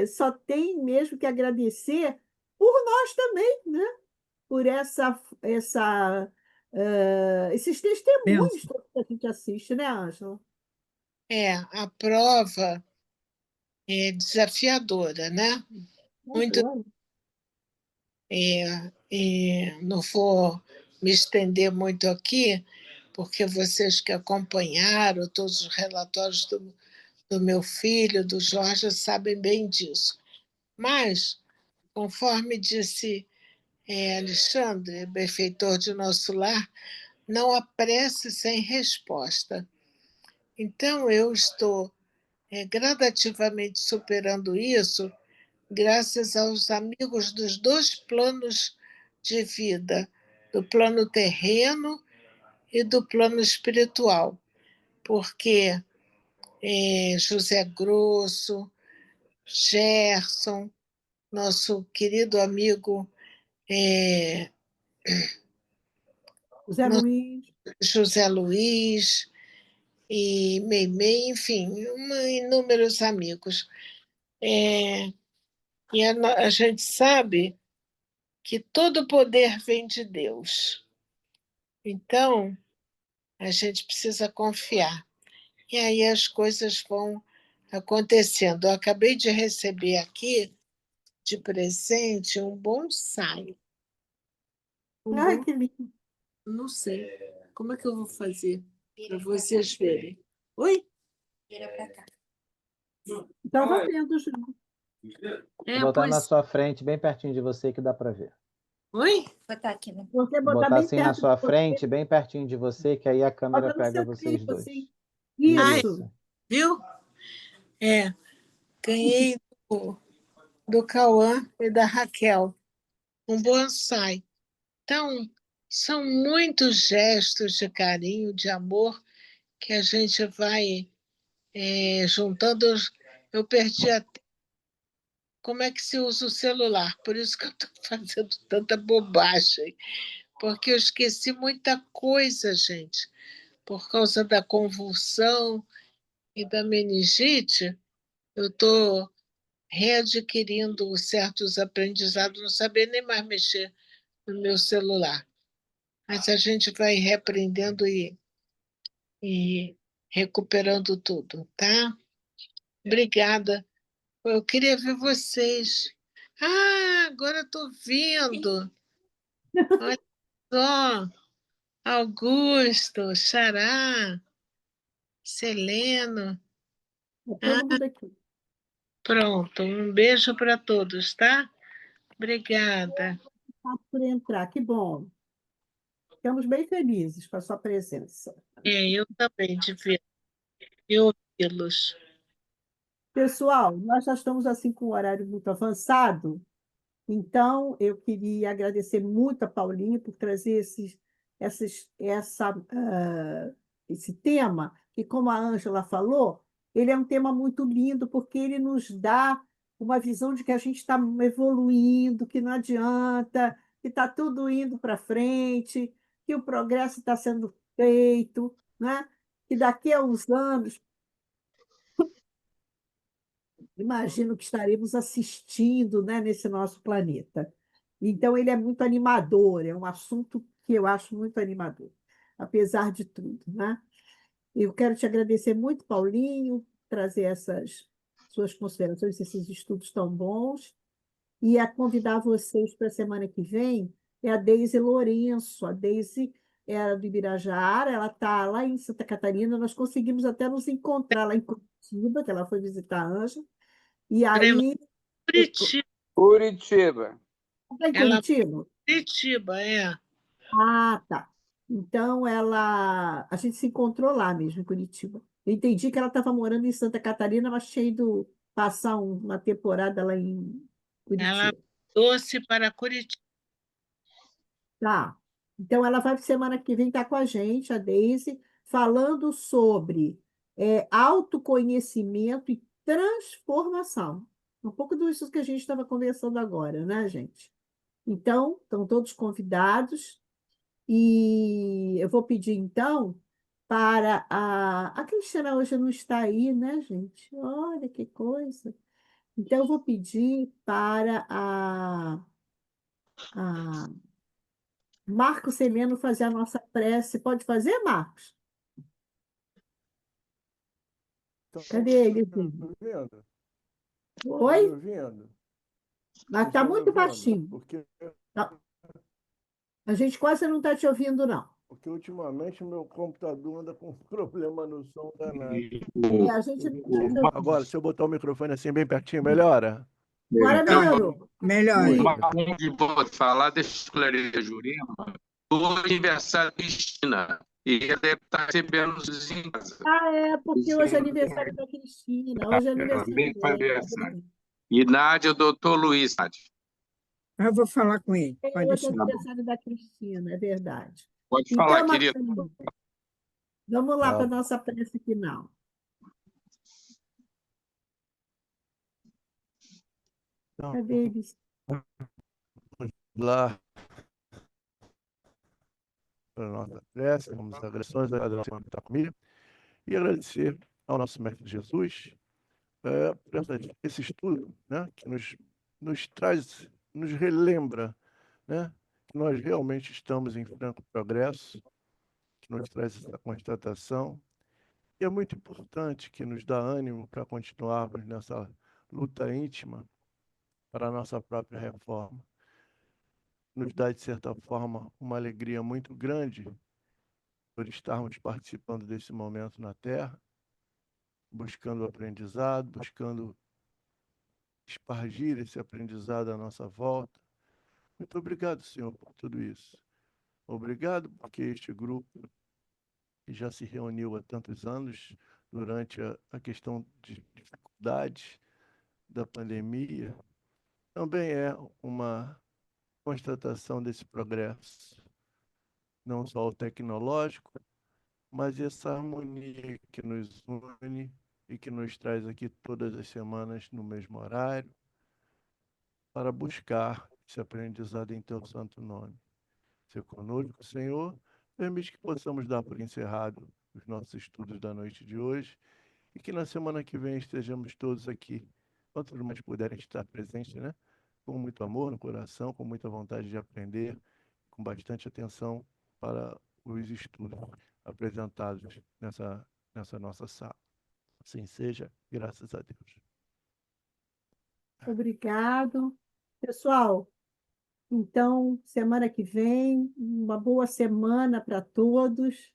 só tem mesmo que agradecer por nós também, né? Por esses testemunhos Benção. todos que a gente assiste, né, Ângela? a prova é desafiadora, né? Muito, Adoro. não vou me estender muito aqui, porque vocês que acompanharam todos os relatórios do meu filho, do Jorge, sabem bem disso. Mas, conforme disse Alexandre, benfeitor de nosso lar, não há prece sem resposta. Então, eu estou gradativamente superando isso, graças aos amigos dos dois planos de vida, do plano terreno e do plano espiritual, porque José Grosso, Gerson, nosso querido amigo Zé Luiz. José Luiz e Meimei, enfim, inúmeros amigos. E a gente sabe que todo poder vem de Deus. Então, a gente precisa confiar. E aí as coisas vão acontecendo. Eu acabei de receber aqui, de presente, um bonsai. Ai, que lindo. Não sei. Como é que eu vou fazer para vocês verem? Oi? Estava vendo já. Vou botar na Pois. sua frente, bem pertinho de você, que dá para ver. Oi? Botar aqui, né? Você Vou botar botar bem assim na perto sua de você, frente, bem pertinho de você, que aí a câmera bota no pega seu vocês peito, dois. assim. Ai, Isso. viu? Ganhei do Cauã e da Raquel um bonsai. Então, são muitos gestos de carinho, de amor, que a gente vai juntando. Eu perdi até como é que se usa o celular, por isso que eu estou fazendo tanta bobagem, porque eu esqueci muita coisa, gente, por causa da convulsão e da meningite. Eu estou readquirindo certos aprendizados, não sabia nem mais mexer no meu celular. Mas a gente vai reaprendendo e recuperando tudo, tá? Obrigada. Eu queria ver vocês. Ah, agora estou vendo. Olha só, Augusto, Xará, Seleno. Todo Ah, mundo aqui. pronto. Um beijo para todos, tá? Obrigada. Obrigado por entrar. Que bom. Ficamos bem felizes com a sua presença. Eu também, de ver e ouvi-los. Pessoal, nós já estamos assim com o horário muito avançado. Então, eu queria agradecer muito a Paulinha por trazer esse tema, que, como a Ângela falou, ele é um tema muito lindo, porque ele nos dá uma visão de que a gente está evoluindo, que não adianta, que está tudo indo para frente, que o progresso está sendo feito, né? Que daqui a uns anos imagino que estaremos assistindo, né, nesse nosso planeta. Então, ele é muito animador, é um assunto que eu acho muito animador. apesar de tudo, né? Eu quero te agradecer muito, Paulinho, trazer essas suas considerações, esses estudos tão bons, e a convidar vocês para a semana que vem é a Deise Lourenço. A Deise era do Ibirajaara, ela está lá em Santa Catarina, nós conseguimos até nos encontrar lá em Curitiba, que ela foi visitar a Ângela, e aí... Curitiba. Curitiba. Está em Ela Curitiba? Curitiba, é. Ah, tá. Então, a gente se encontrou lá mesmo, em Curitiba. Eu entendi que ela estava morando em Santa Catarina, mas tinha ido passar uma temporada lá em Ela Curitiba. mudou-se para Curitiba. Tá. Então, ela vai semana que vem estar com a gente, a Deise, falando sobre autoconhecimento e transformação. Um pouco disso que a gente estava conversando agora, né, gente? Então, estão todos convidados. E eu vou pedir, então, para a Cristina hoje não está aí, né, gente? Olha que coisa. Então, eu vou pedir para a Marcos Semeno fazer a nossa prece. Pode fazer, Marcos? Cadê ele, filho? Vendo? Oi? Me ouvindo? Mas Vocês está estão me muito ouvindo? baixinho. Tá. A gente quase não está te ouvindo, não. Porque ultimamente o meu computador anda com problema no som danado. A gente não está te ouvindo. Agora, se eu botar o microfone assim bem pertinho, melhora? Agora melhorou. Melhor. De falar, deixa eu esclarecer, Jurema. O aniversário da Cristina. E ela deve estar recebendo os em casa. Porque hoje é aniversário da Cristina. Hoje é aniversário dela. E Nádia, o doutor Luiz, Nádia. Eu vou falar com ele. Pode Hoje é deixar. aniversário da Cristina, é verdade. Pode falar, querido. Marcelinho, vamos lá para a nossa prece final. Então, Cadê eles? vamos lá para a nossa prece, vamos às agressões da nossa família e agradecer ao nosso Mestre Jesus por esse estudo, né, que nos traz, nos relembra, né, que nós realmente estamos em franco progresso, que nos traz essa constatação. E é muito importante, que nos dá ânimo para continuarmos nessa luta íntima para a nossa própria reforma. Nos dá, de certa forma, uma alegria muito grande por estarmos participando desse momento na Terra, buscando aprendizado, buscando espargir esse aprendizado à nossa volta. Muito obrigado, Senhor, por tudo isso. Obrigado porque este grupo, que já se reuniu há tantos anos, durante a questão de dificuldades da pandemia, também é uma constatação desse progresso, não só o tecnológico, mas essa harmonia que nos une e que nos traz aqui todas as semanas no mesmo horário, para buscar esse aprendizado em teu santo nome. Ser conosco, Senhor, permite que possamos dar por encerrado os nossos estudos da noite de hoje e que na semana que vem estejamos todos aqui, quantos mais puderem estar presentes, né? Com muito amor no coração, com muita vontade de aprender, com bastante atenção para os estudos apresentados nessa nossa sala. Assim seja, graças a Deus. Obrigado. Pessoal, então, semana que vem, uma boa semana para todos,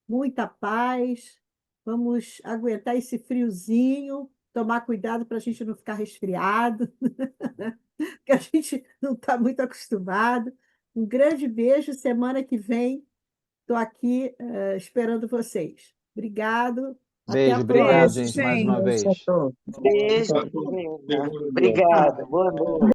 muita paz. Vamos aguentar esse friozinho, tomar cuidado para a gente não ficar resfriado, que a gente não está muito acostumado. Um grande beijo. Semana que vem, estou aqui esperando vocês. Obrigado. Até a Beijo, obrigado, próxima. gente, mais uma vez. Beijo, Obrigada. Boa noite.